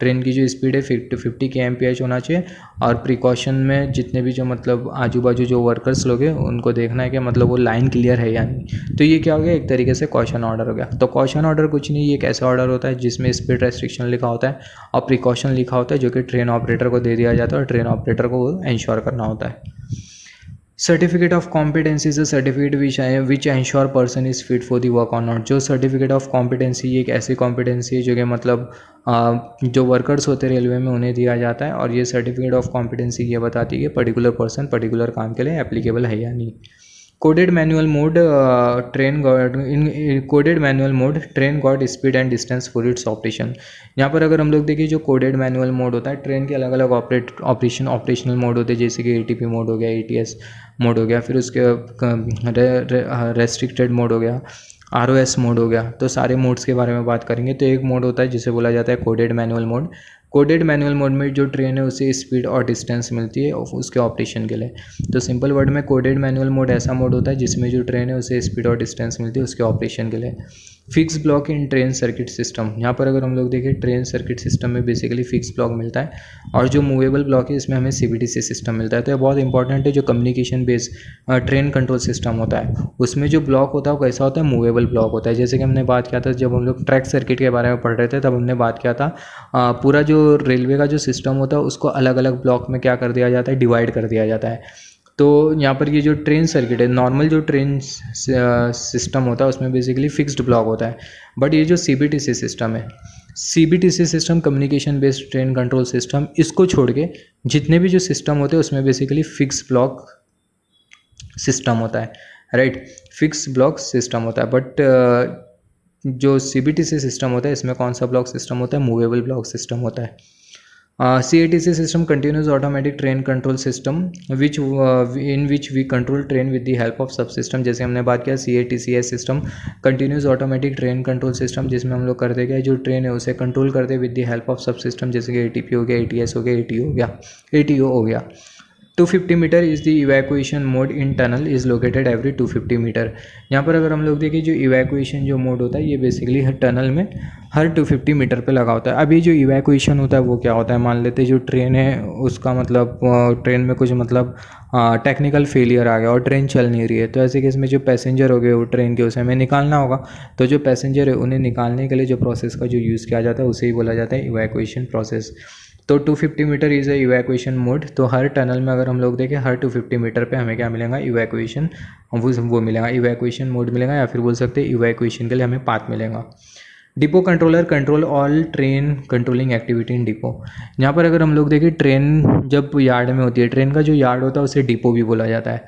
A: ट्रेन की जो स्पीड है 50 kmph होना चाहिए और प्रिकॉशन में जितने भी जो मतलब आजू बाजू जो वर्कर्स लोग हैं उनको देखना है कि मतलब वो लाइन क्लियर है या नहीं। तो ये क्या हो गया, एक तरीके से कॉशन ऑर्डर हो गया। तो कॉशन ऑर्डर कुछ नहीं, ये एक ऐसा ऑर्डर होता है जिसमें स्पीड रेस्ट्रिक्शन लिखा होता है और प्रिकॉशन लिखा होता है जो कि ट्रेन ऑपरेटर को दे दिया जाता है और ट्रेन ऑपरेटर को वो इंश्योर करना होता है। Certificate of competency is a certificate which ensure person is fit for the work on not. जो सर्टिफिकेट ऑफ कॉम्पिटेंसी ये एक ऐसी कॉम्पिटेंसी है जो कि मतलब जो वर्कर्स होते हैं रेलवे में उन्हें दिया जाता है और ये सर्टिफिकेट ऑफ कॉम्पिटेंसी ये बताती है कि पर्टिकुलर पर्सन पर्टिकुलर काम के लिए एप्लीकेबल है या नहीं। Coded manual mode train got speed and distance for its operation. यहाँ पर अगर हम लोग देखिए जो कोडेड मैनुअल मोड होता है, ट्रेन के अलग अलग ऑपरेशनल मोड होते हैं जैसे कि ATP मोड हो गया, ATS मोड हो गया, फिर उसके रेस्ट्रिक्टेड मोड हो गया, ROS मोड हो गया। तो सारे मोड्स के बारे में बात करेंगे। तो एक मोड होता है जिसे बोला जाता है coded manual mode. Coded manual mode में जो ट्रेन है उसे स्पीड और डिस्टेंस मिलती है उसके ऑपरेशन के लिए। तो सिंपल वर्ड में कोडेड मैनुअल मोड ऐसा मोड होता है जिसमें जो ट्रेन है उसे स्पीड और डिस्टेंस मिलती है उसके ऑपरेशन के लिए। Fix block in train circuit system. यहाँ पर अगर हम लोग देखें ट्रेन सर्किट सिस्टम में बेसिकली फिक्स ब्लॉक मिलता है और जो मूवेबल ब्लॉक है इसमें हमें CBTC सिस्टम मिलता है। तो ये बहुत इंपॉर्टेंट है। जो communication based train control system होता है उसमें जो ब्लॉक होता है वो कैसा होता है, मूवेबल ब्लॉक होता है। जैसे कि हमने बात किया था जब हम लोग ट्रैक सर्किट के बारे में पढ़ रहे थे तब हमने बात किया था पूरा जो रेलवे का जो सिस्टम होता है उसको अलग अलग ब्लॉक में क्या कर दिया जाता है, डिवाइड कर दिया जाता है। तो यहाँ पर ये जो ट्रेन सर्किट है, नॉर्मल जो ट्रेन सिस्टम होता है उसमें बेसिकली फिक्स्ड ब्लॉक होता है, बट ये जो CBTC सिस्टम है, CBTC system communication based train control system, इसको छोड़ के जितने भी जो सिस्टम होते हैं उसमें बेसिकली फिक्स ब्लॉक सिस्टम होता है, राइट। फिक्स ब्लॉक सिस्टम होता है, बट जो CBTC सिस्टम होता है इसमें कौन सा ब्लॉक सिस्टम होता है, मूवेबल ब्लॉक सिस्टम होता है। CATC system, continuous automatic train control system, which in which we control train with the help of subsystem। जैसे हमने बात किया CATC system continuous automatic train control system, जिसमें हम लोग करते क्या, जो ट्रेन है उसे कंट्रोल करते विद द हेल्प ऑफ सब सिस्टम, जैसे कि ATP हो गया, ATS हो गया, ATO हो गया, ATO हो गया। 250 metre is the evacuation mode in tunnel is located every 250 metre. यहाँ पर अगर हम लोग देखें जो इवैक्यूएशन जो मोड होता है ये बेसिकली हर टनल में हर 250 मीटर पे लगा होता है। अभी जो इवैक्यूएशन होता है वो क्या होता है, मान लेते हैं जो ट्रेन है उसका मतलब ट्रेन में कुछ मतलब टेक्निकल फेलियर आ गया और ट्रेन चल नहीं रही है, तो ऐसे केस में जो पैसेंजर हो गए वो ट्रेन के उसे हमें निकालना होगा। तो जो पैसेंजर है उन्हें निकालने के लिए जो प्रोसेस का जो यूज़ किया जाता है उसे ही बोला जाता है इवैक्यूएशन प्रोसेस। तो 250 metre is a evacuation mode. तो हर टनल में अगर हम लोग देखें हर 250 मीटर पे हमें क्या मिलेगा, इवैक्यूएशन वो मिलेगा, इवैक्यूएशन मोड मिलेगा, या फिर बोल सकते हैं इवैक्यूएशन के लिए हमें पाथ मिलेगा। Depot controller control all train controlling activity in depot. यहाँ पर अगर हम लोग देखें ट्रेन जब यार्ड में होती है, ट्रेन का जो यार्ड होता है उसे डिपो भी बोला जाता है,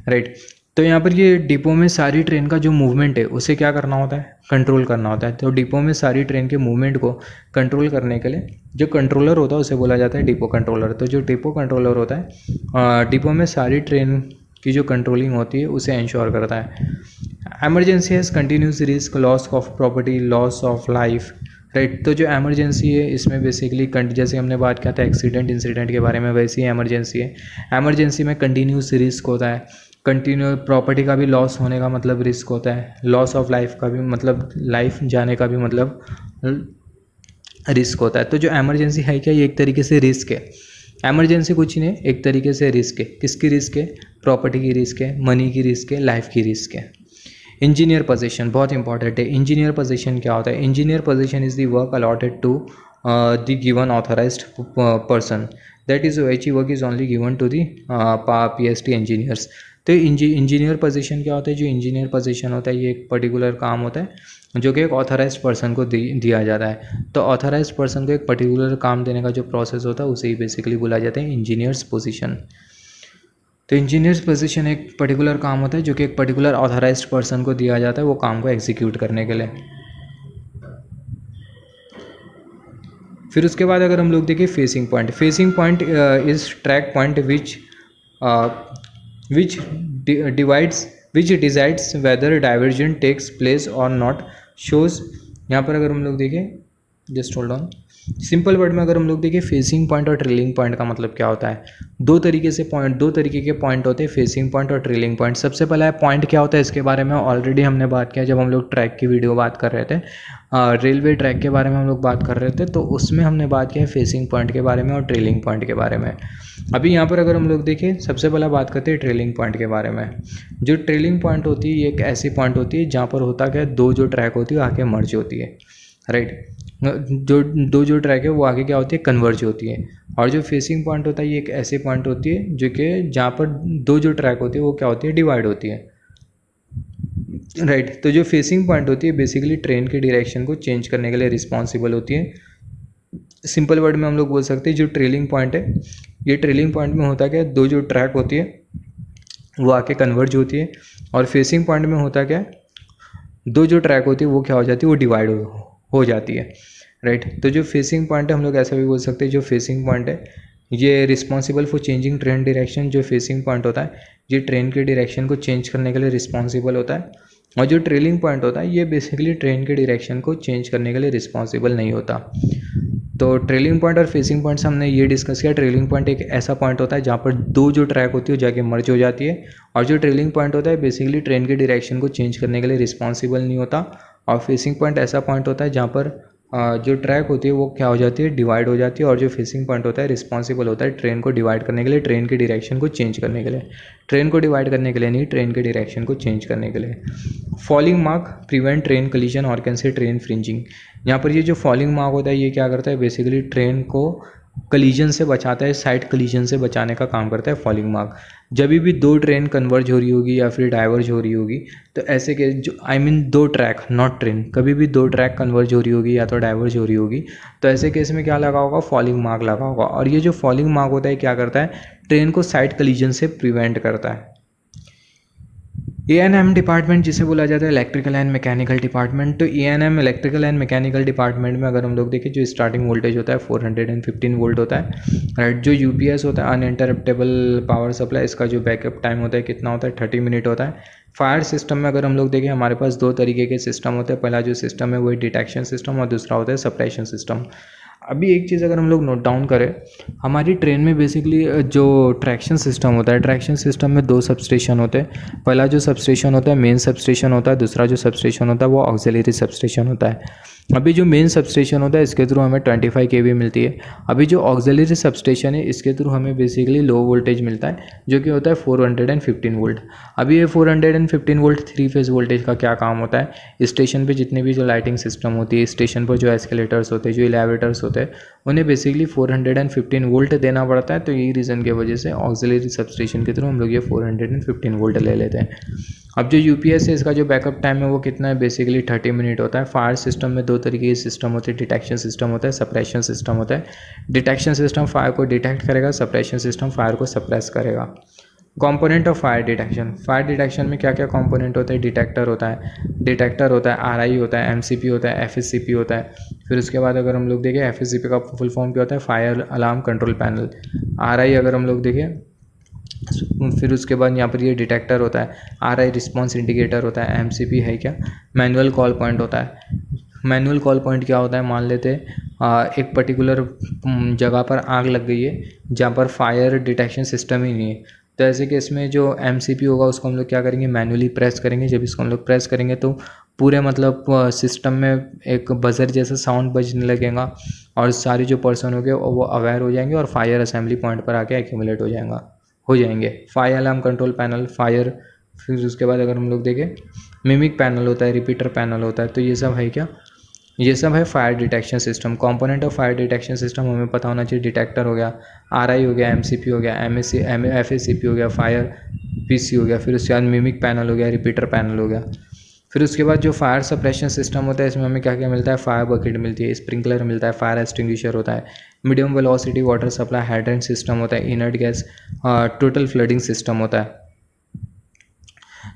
A: राइट। तो यहाँ पर ये डिपो में सारी ट्रेन का जो मूवमेंट है उसे क्या करना होता है, कंट्रोल करना होता है। तो डिपो में सारी ट्रेन के मूवमेंट को कंट्रोल करने के लिए जो कंट्रोलर होता है उसे बोला जाता है डिपो कंट्रोलर। तो जो डिपो कंट्रोलर होता है डिपो में सारी ट्रेन की जो कंट्रोलिंग होती है उसे इंश्योर करता है। एमरजेंसी है continuous risk, loss of property, loss of life, right. तो जो एमरजेंसी है इसमें बेसिकली जैसे हमने बात किया था एक्सीडेंट इंसिडेंट के बारे में, वैसी एमरजेंसी है। एमरजेंसी में कंटिन्यूस रिस्क होता है, कंटिन्यू प्रॉपर्टी का भी लॉस होने का मतलब रिस्क होता है, लॉस ऑफ लाइफ का भी मतलब लाइफ जाने का भी मतलब रिस्क होता है। तो जो एमरजेंसी है क्या, ये एक तरीके से रिस्क है। एमरजेंसी कुछ नहीं, एक तरीके से रिस्क है। किसकी रिस्क है, प्रॉपर्टी की रिस्क है, मनी की रिस्क है, लाइफ की रिस्क है। इंजीनियर पोजीशन बहुत इंपॉर्टेंट है। इंजीनियर पोजीशन क्या होता है, engineer position is the work allotted to the given authorised person, that is which work is only given to the PST engineers. तो इंजीनियर पोजीशन क्या होता है, जो इंजीनियर पोजीशन होता है ये एक पर्टिकुलर काम होता है जो कि एक ऑथराइज्ड पर्सन को दिया जाता है। तो ऑथराइज्ड पर्सन को एक पर्टिकुलर काम देने का जो प्रोसेस होता है उसे ही बेसिकली बोला जाता है इंजीनियर्स पोजीशन। तो इंजीनियर्स पोजीशन एक पर्टिकुलर काम होता है जो कि एक पर्टिकुलर ऑथराइज्ड पर्सन को दिया जाता है वो काम को एग्जीक्यूट करने के लिए। फिर उसके बाद अगर हम लोग देखें facing point, facing point is track point which decides whether diversion takes place और नॉट शोज। यहाँ पर अगर हम लोग देखें, just hold on, simple word में अगर हम लोग देखें फेसिंग पॉइंट और ट्रेलिंग पॉइंट का मतलब क्या होता है। दो तरीके के पॉइंट होते हैं, फेसिंग पॉइंट और ट्रेलिंग पॉइंट। सबसे पहला है पॉइंट क्या होता है, इसके बारे में ऑलरेडी हमने बात किया जब हम लोग ट्रैक की वीडियो बात कर रहे थे, रेलवे ट्रैक के बारे में हम लोग बात कर रहे थे, तो उसमें हमने बात किया है फेसिंग पॉइंट के बारे में और ट्रेलिंग पॉइंट के बारे में। अभी यहाँ पर अगर हम लोग देखें सबसे पहला बात करते हैं ट्रेलिंग पॉइंट के बारे में। जो ट्रेलिंग पॉइंट होती है ये एक ऐसी पॉइंट होती है जहाँ पर होता क्या है, दो जो ट्रैक होती है आके मर्ज होती है, राइट। जो ट्रैक है वो आगे क्या होती है, कन्वर्ज होती है। और जो फेसिंग पॉइंट होता है ये एक ऐसी पॉइंट होती है जो कि जहाँ पर दो जो ट्रैक होती है वो क्या होती है, डिवाइड होती है, राइट। तो जो फेसिंग पॉइंट होती है बेसिकली ट्रेन के डायरेक्शन को चेंज करने के लिए रिस्पॉन्सिबल होती है। सिंपल वर्ड में हम लोग बोल सकते हैं जो ट्रेलिंग पॉइंट है, ये ट्रेलिंग पॉइंट में होता क्या है, दो जो ट्रैक होती है वो आके कन्वर्ज होती है। और फेसिंग पॉइंट में होता क्या है, दो जो ट्रैक होती है वो क्या हो जाती है, वो डिवाइड हो जाती है, राइट। तो जो फेसिंग पॉइंट है हम लोग ऐसा भी बोल सकते हैं, जो फेसिंग पॉइंट है ये responsible for changing train direction. जो फेसिंग पॉइंट होता है ये ट्रेन के डायरेक्शन को चेंज करने के लिए रिस्पॉन्सिबल होता है। और जो ट्रेलिंग पॉइंट होता है ये बेसिकली ट्रेन के डायरेक्शन को चेंज करने के लिए रिस्पॉन्सिबल नहीं होता। तो ट्रेलिंग पॉइंट और फेसिंग पॉइंट से हमने ये डिस्कस किया। ट्रेलिंग पॉइंट एक ऐसा पॉइंट होता है जहाँ पर दो जो ट्रैक होती है वो जाके मर्ज हो जाती है। और जो ट्रेलिंग पॉइंट होता है बेसिकली ट्रेन के डायरेक्शन को चेंज करने के लिए रिस्पॉन्सिबल नहीं होता। और फेसिंग पॉइंट ऐसा पॉइंट होता है जहाँ पर जो ट्रैक होती है वो क्या हो जाती है, डिवाइड हो जाती है। और जो फेसिंग पॉइंट होता है रिस्पॉन्सिबल होता है ट्रेन को डिवाइड करने के लिए, ट्रेन की डायरेक्शन को चेंज करने के लिए। ट्रेन को डिवाइड करने के लिए नहीं, ट्रेन के डायरेक्शन को चेंज करने के लिए। फॉलिंग मार्क प्रिवेंट ट्रेन कलीजन और कैन से ट्रेन फ्रिंजिंग। यहाँ पर ये जो फॉलिंग मार्क होता है ये क्या करता है, बेसिकली ट्रेन को कलीजन से बचाता है, साइड कलीजन से बचाने का काम करता है फॉलिंग मार्क। जब भी दो ट्रेन कन्वर्ज हो रही होगी या फिर डाइवर्ज हो रही होगी तो ऐसे के जो दो ट्रैक नॉट ट्रेन, कभी भी दो ट्रैक कन्वर्ज हो रही होगी या तो डाइवर्ज हो रही होगी तो ऐसे केस में क्या लगा होगा, फॉलिंग मार्क लगा होगा। और ये जो फॉलिंग मार्क होता है क्या करता है, ट्रेन को साइड कलीजन से प्रिवेंट करता है। A&M डिपार्टमेंट जिसे बोला जाता है इलेक्ट्रिकल एंड मैकेनिकल डिपार्टमेंट। तो A&M electrical and mechanical department में अगर हम लोग देखें जो स्टार्टिंग वोल्टेज होता है 415 वोल्ट होता है, राइट। जो UPS होता है अनइंटरप्टेबल पावर सप्लाई, इसका जो बैकअप टाइम होता है कितना होता है 30 मिनट होता है। फायर सिस्टम में अगर हम लोग देखें हमारे पास दो तरीके के सिस्टम होते हैं। पहला जो सिस्टम है वही डिटेक्शन सिस्टम और दूसरा होता है सप्रेशन सिस्टम। अभी एक चीज़ अगर हम लोग नोट डाउन करें, हमारी ट्रेन में बेसिकली जो ट्रैक्शन सिस्टम होता है, ट्रैक्शन सिस्टम में दो सबस्टेशन होते हैं। पहला जो सबस्टेशन होता है मेन सबस्टेशन होता है, दूसरा जो सबस्टेशन होता है वो ऑक्सिलरी सबस्टेशन होता है। अभी जो मेन सबस्टेशन होता है इसके थ्रू हमें 25 kV मिलती है। अभी जो ऑक्सिलरी सबस्टेशन है इसके थ्रू हमें बेसिकली लो वोल्टेज मिलता है जो कि होता है 415 वोल्ट। अभी ये 415 वोल्ट 3 फेज वोल्टेज का क्या काम होता है, स्टेशन पे जितने भी जो लाइटिंग सिस्टम होती है, स्टेशन पर जो एस्केलेटर्स होते हैं, जो एलिवेटर्स होते हैं, उन्हें बेसिकली 415 वोल्ट देना पड़ता है। तो यही रीज़न की वजह से ऑक्सिलरी सबस्टेशन के थ्रू हम लोग ये 415 वोल्ट ले लेते हैं। अब जो UPS है इसका जो बैकअप टाइम है वो कितना है, बेसिकली 30 मिनट होता है। फायर सिस्टम में दो तरीके के सिस्टम होते हैं, डिटेक्शन सिस्टम होता है, सप्रेशन सिस्टम होता है। डिटेक्शन सिस्टम फायर को डिटेक्ट करेगा, सप्रेशन सिस्टम फायर को सप्रेस करेगा। Component of fire detection, fire detection में क्या क्या कंपोनेंट होते हैं, डिटेक्टर होता है, RI होता है, MCP होता है, FSCP होता है। फिर उसके बाद अगर हम लोग देखें FSCP का फुल फॉर्म क्या होता है, fire alarm control panel. RI अगर हम लोग देखें, फिर उसके बाद यहाँ पर ये डिटेक्टर होता है, RI रिस्पॉन्स इंडिकेटर होता है, MCP है क्या, मैनुअल कॉल पॉइंट होता है। मैनुअल कॉल पॉइंट क्या होता है, मान लेते हैं एक पर्टिकुलर जगह पर आग लग गई है जहाँ पर फायर डिटेक्शन सिस्टम ही नहीं है, तो ऐसे केस में जो MCP होगा उसको हम लोग क्या करेंगे, मैनुअली प्रेस करेंगे। जब इसको हम लोग प्रेस करेंगे तो पूरे मतलब सिस्टम में एक बजर जैसा साउंड बजने लगेगा और सारे जो पर्सन होंगे वो अवेयर हो जाएंगे और फायर असेंबली पॉइंट पर आके एक्यूमुलेट हो जाएंगे। Fire alarm control panel, fire. फिर उसके बाद अगर हम लोग देखें मिमिक पैनल होता है, रिपीटर पैनल होता है। तो ये सब है क्या, ये सब है fire detection system. Component of fire detection system हमें पता होना चाहिए, डिटेक्टर हो गया, RI हो गया, MCP हो गया, FSCP हो गया, फायर PC हो गया, फिर उसके बाद मिमिक पैनल हो गया, रिपीटर पैनल हो गया। फिर उसके बाद जो फायर सप्रेशन सिस्टम होता है इसमें हमें क्या क्या मिलता है, फायर बकेट मिलती है, स्प्रिंकलर मिलता है, फायर एक्सटिंग्विशर होता है, medium velocity water supply hydrant system होता है, inert gas total flooding system होता है।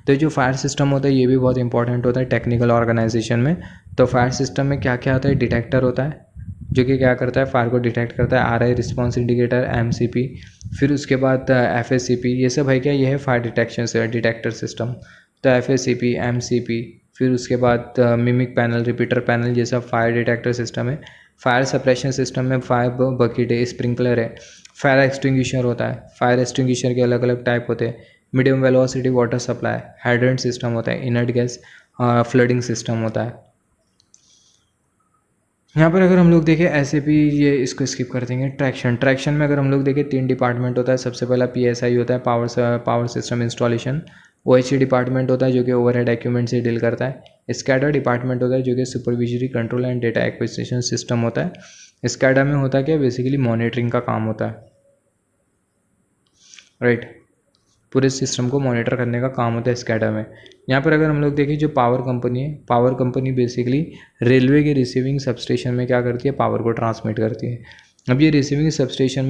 A: तो जो फायर सिस्टम होता है ये भी बहुत इंपॉर्टेंट होता है टेक्निकल ऑर्गेनाइजेशन में। तो फायर सिस्टम में क्या क्या होता है, डिटेक्टर होता है जो कि क्या करता है, फायर को डिटेक्ट करता है, RI रिस्पॉन्स इंडिकेटर, MCP, फिर उसके बाद FSCP, ये सब है क्या, ये है फायर डिटेक्शन से डिटेक्टर सिस्टम। तो FSCP, MCP, फिर उसके बाद मिमिक पैनल, रिपीटर पैनल, ये सब फायर डिटेक्टर सिस्टम है। फायर सप्रेशन सिस्टम में फायर बकेट है, स्प्रिंकलर है, फायर एक्सटिंग्विशर होता है। फायर एक्सटिंग्विशर के अलग अलग टाइप होते हैं, medium velocity water supply, hydrant system होता है, इनर्ट गैस फ्लडिंग सिस्टम होता है। यहाँ पर अगर हम लोग देखें SAP, ये इसको स्किप कर देंगे। ट्रैक्शन में अगर हम लोग देखें 3 डिपार्टमेंट होता है। सबसे पहला PSI होता है, power system installation. OHC department होता है जो कि ओवरहेड इक्विपमेंट से डील करता है। SCADA डिपार्टमेंट होता है जो कि supervisory control and data acquisition system होता है। SCADA में होता है क्या, बेसिकली मॉनिटरिंग का काम होता है, राइट। पूरे सिस्टम को मॉनिटर करने का काम होता है SCADA में। यहाँ पर अगर हम लोग देखें जो पावर कंपनी है, पावर कंपनी बेसिकली रेलवे के रिसीविंग सबस्टेशन में क्या करती है, पावर को ट्रांसमिट करती है। अब ये रिसीविंग सबस्टेशन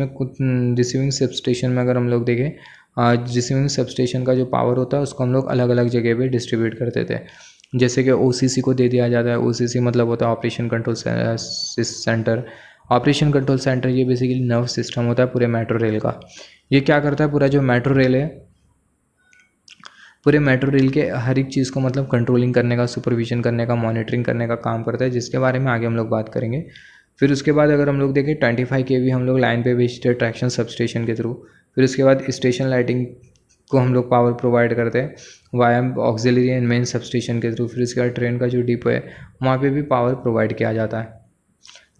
A: में अगर हम लोग देखें, रिसीविंग सबस्टेशन का जो पावर होता है उसको हम लोग अलग अलग जगह पे डिस्ट्रीब्यूट करते थे। जैसे कि OCC को दे दिया जाता है। OCC मतलब होता है operation control centre. Operation control centre ये बेसिकली नर्व सिस्टम होता है पूरे मेट्रो रेल का। ये क्या करता है, पूरा जो मेट्रो रेल है, पूरे मेट्रो रेल के हर एक चीज़ को मतलब कंट्रोलिंग करने का, सुपरविजन करने का, मॉनिटरिंग करने का काम करता है, जिसके बारे में आगे हम लोग बात करेंगे। फिर उसके बाद अगर हम लोग देखें 25 kV हम लोग लाइन पे भेजते हैं ट्रैक्शन सबस्टेशन के थ्रू। फिर उसके बाद स्टेशन लाइटिंग को हम लोग पावर प्रोवाइड करते हैं via auxiliary and main substation के थ्रू। फिर उसके बाद ट्रेन का जो डिपो है वहाँ पे भी पावर प्रोवाइड किया जाता है,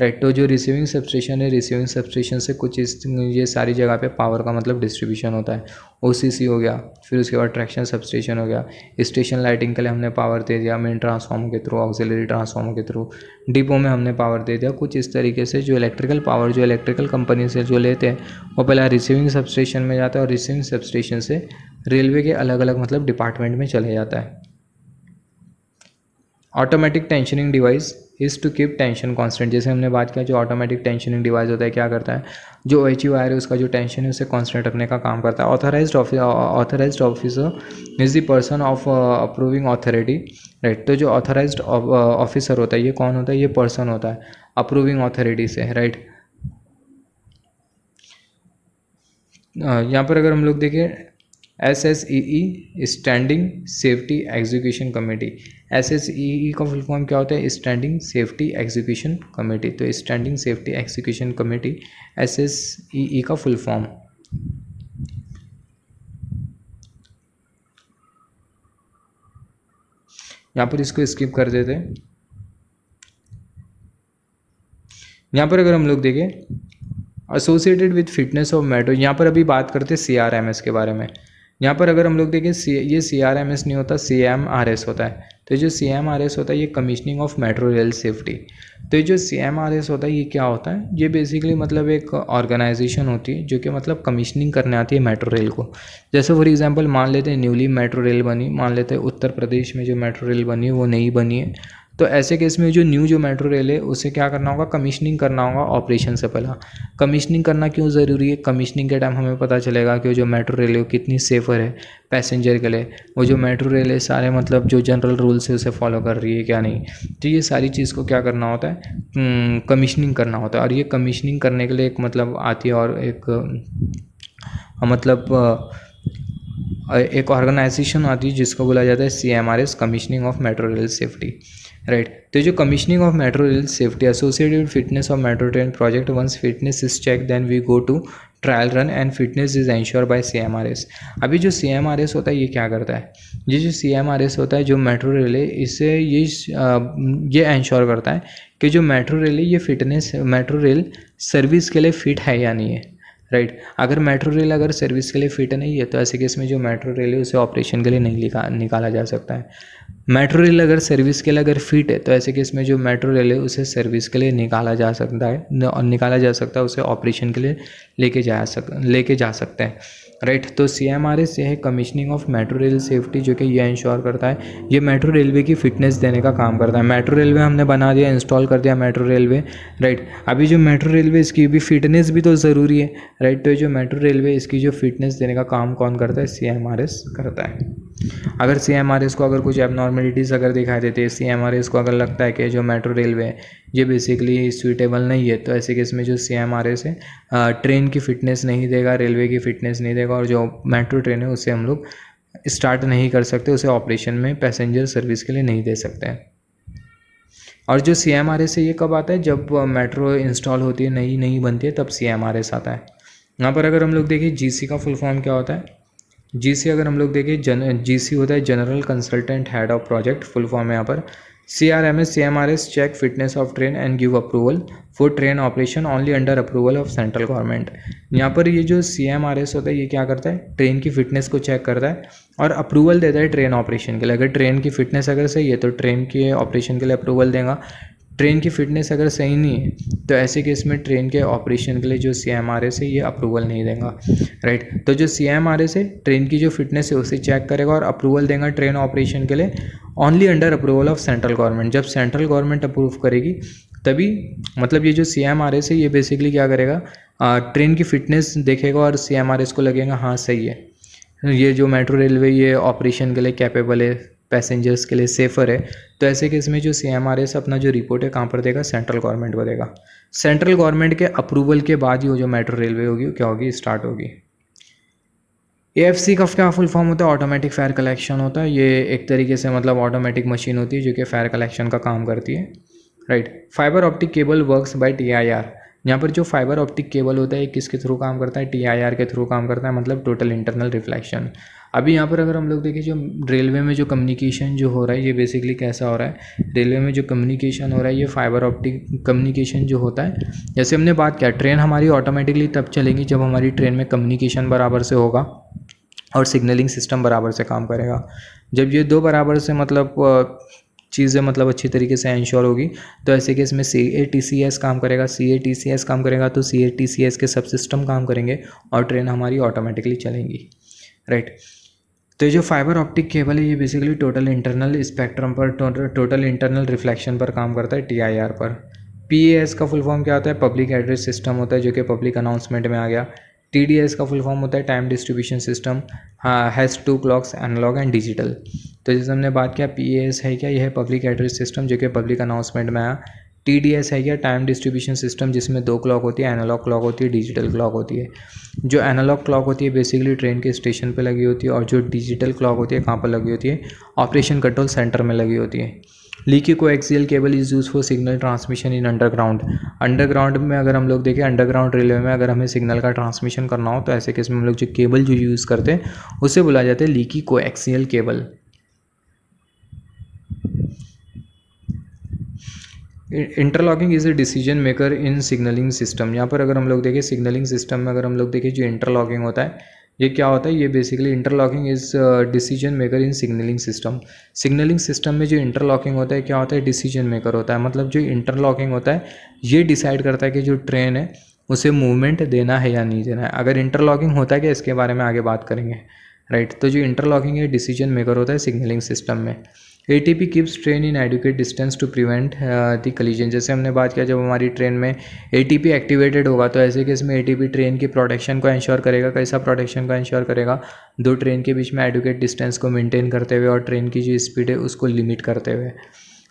A: राइट। तो जो रिसीविंग सबस्टेशन है, रिसीविंग सबस्टेशन से कुछ ये सारी जगह पे पावर का मतलब डिस्ट्रीब्यूशन होता है। OCC हो गया, फिर उसके बाद ट्रैक्शन सबस्टेशन हो गया, स्टेशन लाइटिंग के लिए हमने पावर दे दिया मेन ट्रांसफार्मर के थ्रू, ऑक्सिलरी ट्रांसफार्मर के थ्रू, डिपो में हमने पावर दे दिया। कुछ इस तरीके से जो इलेक्ट्रिकल पावर जो इलेक्ट्रिकल कंपनी से जो लेते हैं वो पहले रिसीविंग सबस्टेशन में जाता है और रिसीविंग सबस्टेशन से रेलवे के अलग अलग मतलब डिपार्टमेंट में चले जाता है। Automatic tensioning device, is to keep tension constant. जैसे हमने बात किया, जो ऑटोमेटिक टेंशनिंग डिवाइस होता है क्या करता है, जो OHU वायर है उसका जो टेंशन है उसे कांस्टेंट रखने का काम करता है। Authorised officer is the person of approving authority, right. तो जो ऑथराइज्ड ऑफिसर होता है ये कौन होता है, ये पर्सन होता है अप्रूविंग अथॉरिटी से, राइट। यहाँ पर अगर हम लोग देखें SSEE standing safety execution committee, SSEE का फुल फॉर्म क्या होता है, स्टैंडिंग सेफ्टी एग्जीक्यूशन कमेटी। तो standing safety execution committee SSEE का फुल फॉर्म। यहाँ पर इसको स्किप कर देते हैं। यहाँ पर अगर हम लोग देखें associated with fitness of metro, यहाँ पर अभी बात करते हैं CRMS के बारे में। यहाँ पर अगर हम लोग देखें ये CRMS नहीं होता, CMRS होता है। तो ये जो CMRS होता है ये commissioning of metro rail safety. तो ये जो CMRS होता है ये क्या होता है, ये बेसिकली मतलब एक ऑर्गेनाइजेशन होती है जो कि मतलब कमीशनिंग करने आती है मेट्रो रेल को। जैसे फॉर एग्जांपल मान लेते हैं न्यूली मेट्रो रेल बनी, मान लेते हैं उत्तर प्रदेश में जो मेट्रो रेल बनी है वो नई बनी है। तो ऐसे केस में जो मेट्रो रेल है उसे क्या करना होगा, कमीशनिंग करना होगा ऑपरेशन से पहला। कमीशनिंग करना क्यों ज़रूरी है, कमीशनिंग के टाइम हमें पता चलेगा कि जो मेट्रो रेल है वो कितनी सेफ़र है पैसेंजर के लिए, वो जो मेट्रो रेल है सारे मतलब जो जनरल रूल्स है उसे फॉलो कर रही है क्या नहीं। तो ये सारी चीज़ को क्या करना होता है, कमीशनिंग करना होता है। और ये कमीशनिंग करने के लिए एक मतलब आती है और एक ऑर्गेनाइजेशन आती है जिसको बोला जाता है CMRS, commissioning of metro rail safety, right. तो जो commissioning of metro rail safety associated fitness of metro train project, once fitness is check then we go to trial run and fitness is ensure by CMRS। अभी जो CMRS होता है ये क्या करता है, ये जो CMRS होता है जो मेट्रो रेल है इसे ये एंश्योर करता है कि जो मेट्रो रेल है ये फिटनेस मेट्रो रेल सर्विस के लिए फ़िट है या नहीं है, राइट। अगर मेट्रो रेल अगर सर्विस के लिए फ़िट नहीं है तो ऐसे केस में जो मेट्रो रेल है उसे ऑपरेशन के लिए नहीं निकाला जा सकता है। मेट्रो रेल अगर सर्विस के लिए अगर फिट है तो ऐसे केस में जो मेट्रो रेल है उसे सर्विस के लिए निकाला जा सकता है और निकाला जा सकता है, उसे ऑपरेशन के लिए लेके जा सकते हैं, राइट। तो CMRS ये है commissioning of metro rail safety, जो कि ये इंश्योर करता है, ये मेट्रो रेलवे की फ़िटनेस देने का काम करता है। मेट्रो रेलवे हमने बना दिया, इंस्टॉल कर दिया मेट्रो रेलवे, राइट। अभी जो मेट्रो रेलवे इसकी भी फिटनेस भी तो ज़रूरी है, राइट। तो जो मेट्रो रेलवे इसकी जो फिटनेस देने का काम कौन करता है, CMRS करता है। अगर CMRS को अगर कुछ एबनॉर्मेलिटीज़ अगर दिखाई देती है, CMRS को अगर लगता है कि जो मेट्रो रेलवे ये बेसिकली सूटेबल नहीं है, तो ऐसे केस में जो CMRS है ट्रेन की फ़िटनेस नहीं देगा, रेलवे की फ़िटनेस नहीं देगा, और जो मेट्रो ट्रेन है उसे हम लोग स्टार्ट नहीं कर सकते, उसे ऑपरेशन में पैसेंजर सर्विस के लिए नहीं दे सकते हैं। और जो CMRS है ये कब आता है, जब मेट्रो इंस्टॉल होती है, नई बनती है, तब CMRS आता है। यहाँ पर अगर हम लोग देखें GC का फुल फॉर्म क्या होता है, GC अगर हम लोग देखें GC होता है general consultant head of project, full form है यहाँ पर। CMRS check fitness of train and give approval for train operation only under approval of central government. यहाँ पर ये जो CMRS होता है ये क्या करता है, ट्रेन की फिटनेस को चेक करता है और अप्रूवल देता है ट्रेन ऑपरेशन के लिए। अगर ट्रेन की फिटनेस अगर सही है तो ट्रेन के ऑपरेशन के लिए अप्रूवल देगा, ट्रेन की फिटनेस अगर सही नहीं है तो ऐसे केस में ट्रेन के ऑपरेशन के लिए जो CMRS है ये अप्रूवल नहीं देगा, राइट। तो जो CMRS है ट्रेन की जो फिटनेस है उसे चेक करेगा और अप्रूवल देगा ट्रेन ऑपरेशन के लिए only under approval of central government. जब सेंट्रल गवर्नमेंट अप्रूव करेगी तभी, मतलब ये जो CMRS है ये बेसिकली क्या करेगा, ट्रेन की फिटनेस देखेगा और CMRS को लगेगा हाँ सही है, ये जो मेट्रो रेलवे ये ऑपरेशन के लिए कैपेबल है, पैसेंजर्स के लिए सेफ़र है। तो ऐसे केस में जो CMRS अपना जो रिपोर्ट है कहाँ पर देगा, सेंट्रल गवर्नमेंट को देगा। सेंट्रल गवर्नमेंट के अप्रूवल के बाद ही वो जो मेट्रो रेलवे होगी क्या होगी, स्टार्ट होगी। AFC का क्या फुल फॉर्म होता है, ऑटोमेटिक फेयर कलेक्शन होता है। ये एक तरीके से मतलब ऑटोमेटिक मशीन होती है जो कि फेयर कलेक्शन का काम करती है, right. Fibre optic cable works by TIR। यहाँ पर जो फाइबर ऑप्टिक केबल होता है किसके थ्रू काम करता है, TIR के थ्रू काम करता है, मतलब टोटल इंटरनल रिफ्लेक्शन। अभी यहाँ पर अगर हम लोग देखें जो रेलवे में जो कम्युनिकेशन जो हो रहा है ये बेसिकली कैसा हो रहा है, रेलवे में जो कम्युनिकेशन हो रहा है ये फाइबर ऑप्टिक कम्युनिकेशन जो होता है, जैसे हमने बात किया ट्रेन हमारी ऑटोमेटिकली तब चलेगी जब हमारी ट्रेन में कम्युनिकेशन बराबर से होगा और सिग्नलिंग सिस्टम बराबर से काम करेगा। जब ये दो बराबर से मतलब चीज़ें मतलब अच्छी तरीके से इंश्योर होगी तो ऐसे केस में CATCS काम करेगा, CATCS काम करेगा तो CATCS के सब सिस्टम काम करेंगे और ट्रेन हमारी ऑटोमेटिकली चलेंगी, राइट। तो ये जो फाइबर ऑप्टिक केबल है ये बेसिकली टोटल इंटरनल स्पेक्ट्रम पर, टोटल इंटरनल रिफ्लेक्शन पर काम करता है, TIR पर। PAS का फुल फॉर्म क्या होता है? पब्लिक एड्रेस सिस्टम होता है, जो कि पब्लिक अनाउंसमेंट में आ गया। TDS का फुल फॉर्म होता है time distribution system, has 2 clocks, analogue and digital. तो जैसे हमने बात किया PAS है क्या? यह है पब्लिक एड्रेस सिस्टम, जो कि पब्लिक अनाउंसमेंट में आया। TDS है क्या? टाइम डिस्ट्रीब्यूशन सिस्टम, जिसमें 2 क्लॉक होती है, एनालॉग क्लॉक होती है, डिजिटल क्लॉक होती है। जो एनालॉग क्लॉक होती है बेसिकली ट्रेन के स्टेशन पे लगी होती है, और जो डिजिटल क्लॉक होती है कहाँ पर लगी होती है? ऑपरेशन कंट्रोल सेंटर में लगी होती है। Leaky coaxial cable is use for signal transmission in underground. Underground में अगर हम लोग देखें, अंडरग्राउंड रेलवे में अगर हमें सिग्नल का ट्रांसमिशन करना हो तो ऐसे केस में हम लोग जो केबल जो यूज़ करते हैं उसे बुलाया जाता है leaky coaxial cable. Interlocking is a decision maker in signalling system. यहाँ पर अगर हम लोग देखें सिग्नलिंग सिस्टम में, अगर हम लोग देखें जो इंटरलॉकिंग होता है ये क्या होता है? ये basically interlocking is decision maker in signalling system. Signalling system में जो इंटरलॉकिंग होता है क्या होता है? डिसीजन मेकर होता है। मतलब जो इंटरलॉकिंग होता है ये डिसाइड करता है कि जो ट्रेन है उसे मूवमेंट देना है या नहीं देना है। अगर इंटरलॉकिंग होता है क्या, इसके बारे में आगे बात करेंगे, राइट। तो जो इंटरलॉकिंग है डिसीजन मेकर होता है सिग्नलिंग सिस्टम में। ATP keeps train in adequate distance to prevent the collision. जैसे हमने बात किया जब हमारी ट्रेन में ATP एक्टिवेटेड होगा तो ऐसे केस में ATP ट्रेन की प्रोटेक्शन को इंश्योर करेगा। कैसा प्रोटेक्शन को इंश्योर करेगा? 2 ट्रेन के बीच में एडुकेट डिस्टेंस को मेंटेन करते हुए और ट्रेन की जो स्पीड है उसको लिमिट करते हुए।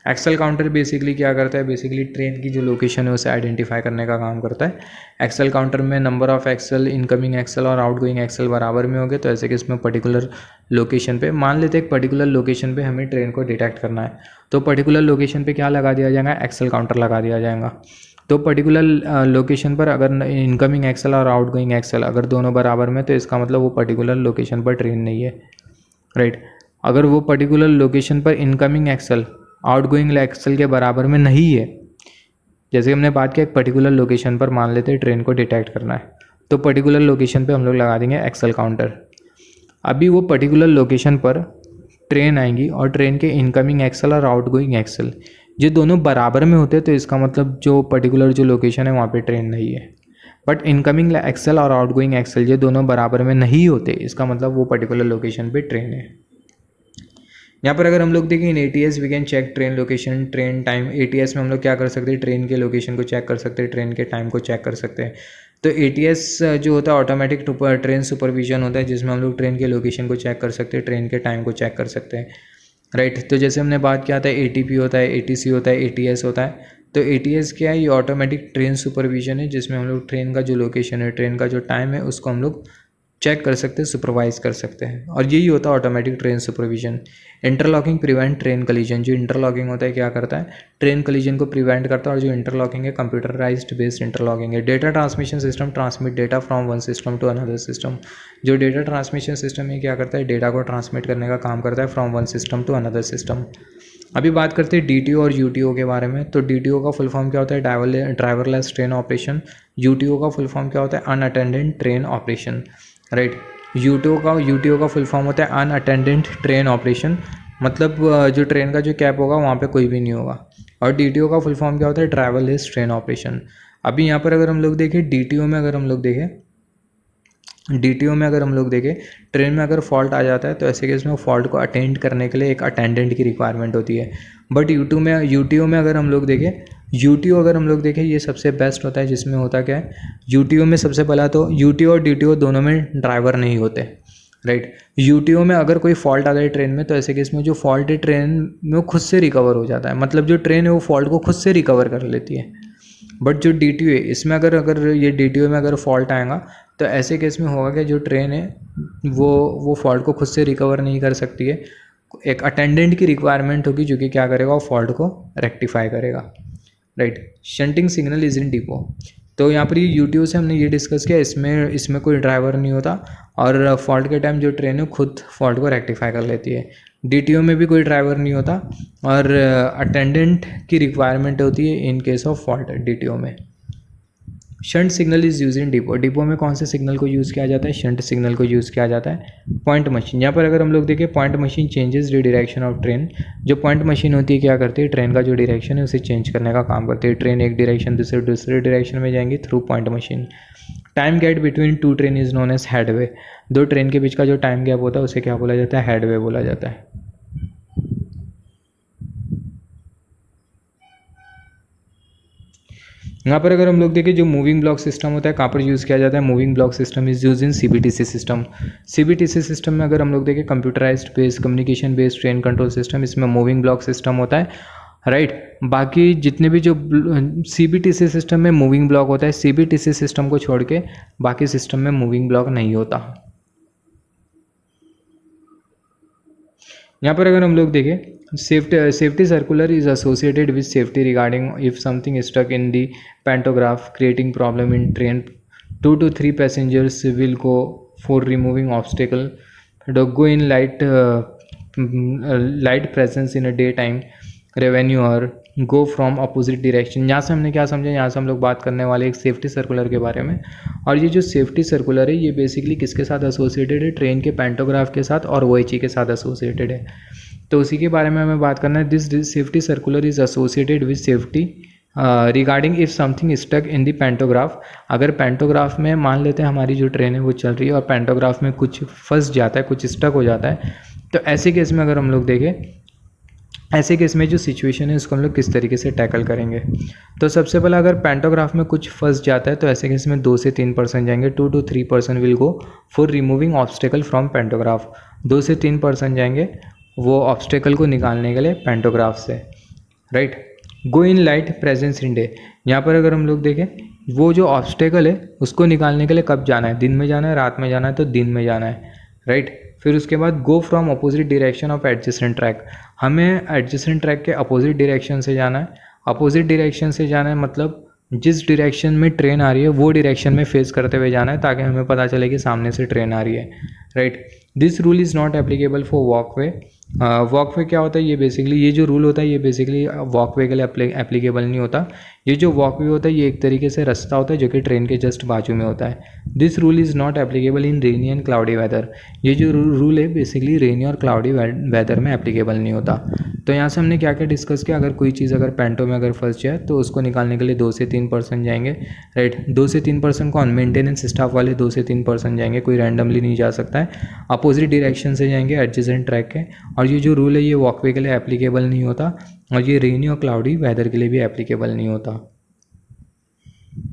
A: एक्सेल काउंटर बेसिकली क्या करता है? बेसिकली ट्रेन की जो लोकेशन है उसे आइडेंटिफाई करने का काम करता है। एक्सेल काउंटर में number of axle, incoming axle और आउटगोइंग एक्सेल बराबर में होंगे, तो ऐसे कि इसमें पर्टिकुलर लोकेशन पे, मान लेते हैं एक पर्टिकुलर लोकेशन पे हमें ट्रेन को डिटेक्ट करना है, तो पर्टिकुलर लोकेशन पे क्या लगा दिया जाएगा? एक्सेल काउंटर लगा दिया जाएगा। तो पर्टिकुलर लोकेशन पर अगर इनकमिंग एक्सेल और आउटगोइंग एक्सेल अगर दोनों बराबर में, तो इसका मतलब वो पर्टिकुलर लोकेशन पर ट्रेन नहीं है, राइट। अगर वो पर्टिकुलर लोकेशन पर इनकमिंग एक्सेल आउटगोइंग एक्सेल के बराबर में नहीं है, जैसे हमने बात किया एक पर्टिकुलर लोकेशन पर मान लेते हैं ट्रेन को डिटेक्ट करना है, तो पर्टिकुलर लोकेशन पे हम लोग लगा देंगे एक्सेल काउंटर। अभी वो पर्टिकुलर लोकेशन पर ट्रेन आएंगी और ट्रेन के इनकमिंग एक्सेल और आउटगोइंग एक्सेल ये दोनों बराबर में होते हैं, तो इसका मतलब जो पर्टिकुलर जो लोकेशन है वहाँ पे ट्रेन नहीं है। बट इनकमिंग एक्सेल और आउटगोइंग एक्सेल ये दोनों बराबर में नहीं होते, इसका मतलब वो पर्टिकुलर लोकेशन पे ट्रेन है। यहाँ पर अगर हम लोग देखें in ATS we can check train location, train time. ATS में हम लोग क्या कर सकते हैं? ट्रेन के लोकेशन को चेक कर सकते हैं, ट्रेन के टाइम को चेक कर सकते हैं। तो ATS जो होता है ऑटोमेटिक ट्रेन सुपरविजन होता है, जिसमें हम लोग ट्रेन के लोकेशन को चेक कर सकते हैं, ट्रेन के टाइम को चेक कर सकते हैं, राइट। तो जैसे हमने बात किया था ATP होता है, ATC होता है, ATS होता है। तो ATS क्या है? ये ऑटोमेटिक ट्रेन सुपरविजन है, जिसमें हम लोग ट्रेन का जो लोकेशन है, ट्रेन का जो टाइम है उसको हम लोग चेक कर सकते हैं, सुपरवाइज कर सकते हैं, और यही होता है automatic train supervision. Interlocking prevent train collision. जो इंटरलॉकिंग होता है क्या करता है? ट्रेन कलीजन को प्रिवेंट करता है, और जो इंटरलॉकिंग है कंप्यूटराइज्ड बेस्ड इंटरलॉकिंग है। Data transmission system transmit data from one system to another system. जो डेटा ट्रांसमिशन सिस्टम है क्या करता है? डेटा को ट्रांसमिट करने का काम करता है from one system to another system. अभी बात करते हैं DTO और UTO के बारे में। तो DTO का फुल फॉर्म क्या होता है? Driverless train operation. UTO का फुल फॉर्म क्या होता है? Unattended train operation, right. UTO का फुल फॉर्म होता है अनअटेंडेंट ट्रेन ऑपरेशन, मतलब जो ट्रेन का जो कैब होगा वहाँ पे कोई भी नहीं होगा। और DTO का फुल फॉर्म क्या होता है? Driverless train operation. अभी यहाँ पर अगर हम लोग देखें DTO में अगर हम लोग देखें ट्रेन में अगर फॉल्ट आ जाता है तो ऐसे केस में फॉल्ट को अटेंड करने के लिए एक अटेंडेंट की रिक्वायरमेंट होती है। बट UTO में अगर हम लोग देखें ये सबसे बेस्ट होता है, जिसमें होता क्या है? UTO में सबसे पहला तो UTO और DTO दोनों में ड्राइवर नहीं होते, राइट। UTO में अगर कोई फॉल्ट आ गई ट्रेन में तो ऐसे केस में जो फॉल्ट है ट्रेन में वो खुद से रिकवर हो जाता है, मतलब जो ट्रेन है वो फॉल्ट को खुद से रिकवर कर लेती है। बट जो DTO है इसमें अगर ये DTO में अगर फॉल्ट आएगा तो ऐसे केस में होगा कि जो ट्रेन है वो फॉल्ट को खुद से रिकवर नहीं कर सकती है, एक अटेंडेंट की रिक्वायरमेंट होगी जो कि क्या करेगा? वो फॉल्ट को रेक्टिफाई करेगा, right. Shunting signal is in depot. तो यहाँ पर ये UTO से हमने ये डिस्कस किया, इसमें कोई ड्राइवर नहीं होता और फॉल्ट के टाइम जो ट्रेन है खुद फॉल्ट को रेक्टिफाई कर लेती है। DTO में भी कोई ड्राइवर नहीं होता और अटेंडेंट की रिक्वायरमेंट होती है in case of fault DTO में। Shunt signal is use in depot में कौन से सिग्नल को यूज़ किया जाता है? शंट सिग्नल को यूज़ किया जाता है। पॉइंट मशीन, यहाँ पर अगर हम लोग देखें point machine changes the direction of train. जो पॉइंट मशीन होती है क्या करती है? ट्रेन का जो डायरेक्शन है उसे चेंज करने का काम करती है। ट्रेन एक डायरेक्शन दूसरे डायरेक्शन में जाएंगी through point machine. Time gap between two train is known as headway. दो ट्रेन के बीच का जो टाइम गैप होता है उसे क्या बोला जाता है? हेडवे बोला जाता है। यहाँ पर अगर हम लोग देखें जो मूविंग ब्लॉक सिस्टम होता है कहाँ पर यूज़ किया जाता है? Moving block system is use in CBTC system. CBTC system में अगर हम लोग देखें computerised based communication based train control system, इसमें मूविंग ब्लॉक सिस्टम होता है, राइट। बाकी जितने भी जो सीबीटीसी सिस्टम में मूविंग ब्लॉक होता है, सीबीटीसी सिस्टम को छोड़ के बाकी सिस्टम में मूविंग ब्लॉक नहीं होता। यहाँ पर अगर हम लोग देखें safety circular is associated with safety regarding if something stuck in the pantograph creating problem in train 2 to 3 passengers will go for removing obstacle, go in light presence in a daytime revenue or go from opposite direction. यहाँ से हमने क्या समझा? यहाँ से हम लोग बात करने वाले एक सेफ्टी सर्कुलर के बारे में। और ये जो सेफ्टी सर्कुलर है ये बेसिकली किसके साथ एसोसिएटेड है? ट्रेन के पैंटोग्राफ के साथ और OHE के साथ एसोसिएटेड है। तो उसी के बारे में हमें बात करना है। This safety circular is associated with safety regarding if something stuck in the pantograph. अगर पैंटोग्राफ में मान लेते हैं हमारी जो ट्रेन है वो चल रही है और पैंटोग्राफ में कुछ फंस जाता है, कुछ स्टक हो जाता है, तो ऐसे केस में अगर हम लोग देखें, ऐसे केस में जो सिचुएशन है उसको हम लोग किस तरीके से टैकल करेंगे? तो सबसे पहले अगर पैंटोग्राफ में कुछ फंस जाता है तो ऐसे केस में 2 से 3% जाएंगे। 2 to 3% will go for removing obstacle from pantograph. 2 से 3% जाएंगे वो ऑब्स्टेकल को निकालने के लिए पैंटोग्राफ से, right. Go in light presence in day. यहाँ पर अगर हम लोग देखें वो जो ऑब्स्टेकल है उसको निकालने के लिए कब जाना है? दिन में जाना है, रात में जाना है? तो दिन में जाना है, राइट। फिर उसके बाद go from opposite direction of adjacent track. हमें एडजेसेंट ट्रैक के अपोजिट डायरेक्शन से जाना है। अपोजिट डायरेक्शन से जाना है मतलब जिस डायरेक्शन में ट्रेन आ रही है वो डायरेक्शन में फेस करते हुए जाना है ताकि हमें पता चले कि सामने से ट्रेन आ रही है, right. This rule is not applicable for walkway. Walkway क्या होता है? ये बेसिकली ये जो रूल होता है ये बेसिकली वॉकवे के लिए एप्लीकेबल नहीं होता। ये जो वॉकवे होता है ये एक तरीके से रास्ता होता है जो कि ट्रेन के जस्ट बाजू में होता है। This rule is not applicable in rainy and cloudy weather. ये जो रूल है बेसिकली रेनी और क्लाउडी वेदर में एप्लीकेबल नहीं होता। तो यहाँ से हमने क्या क्या डिस्कस किया? अगर कोई चीज़ अगर पैंटो में अगर फंस जाए तो उसको निकालने के लिए 2 से 3% जाएंगे, राइट। 2 से 3% कौन? मेंटेनेंस स्टाफ वाले 2 से 3% जाएंगे, कोई रैंडमली नहीं जा सकता है। अपोजिट डायरेक्शन से जाएंगे एडजेसेंट ट्रैक के। और ये जो रूल है ये वॉकवे के लिए एप्लीकेबल नहीं होता और ये रेनी और क्लाउडी वेदर के लिए भी एप्लीकेबल नहीं होता।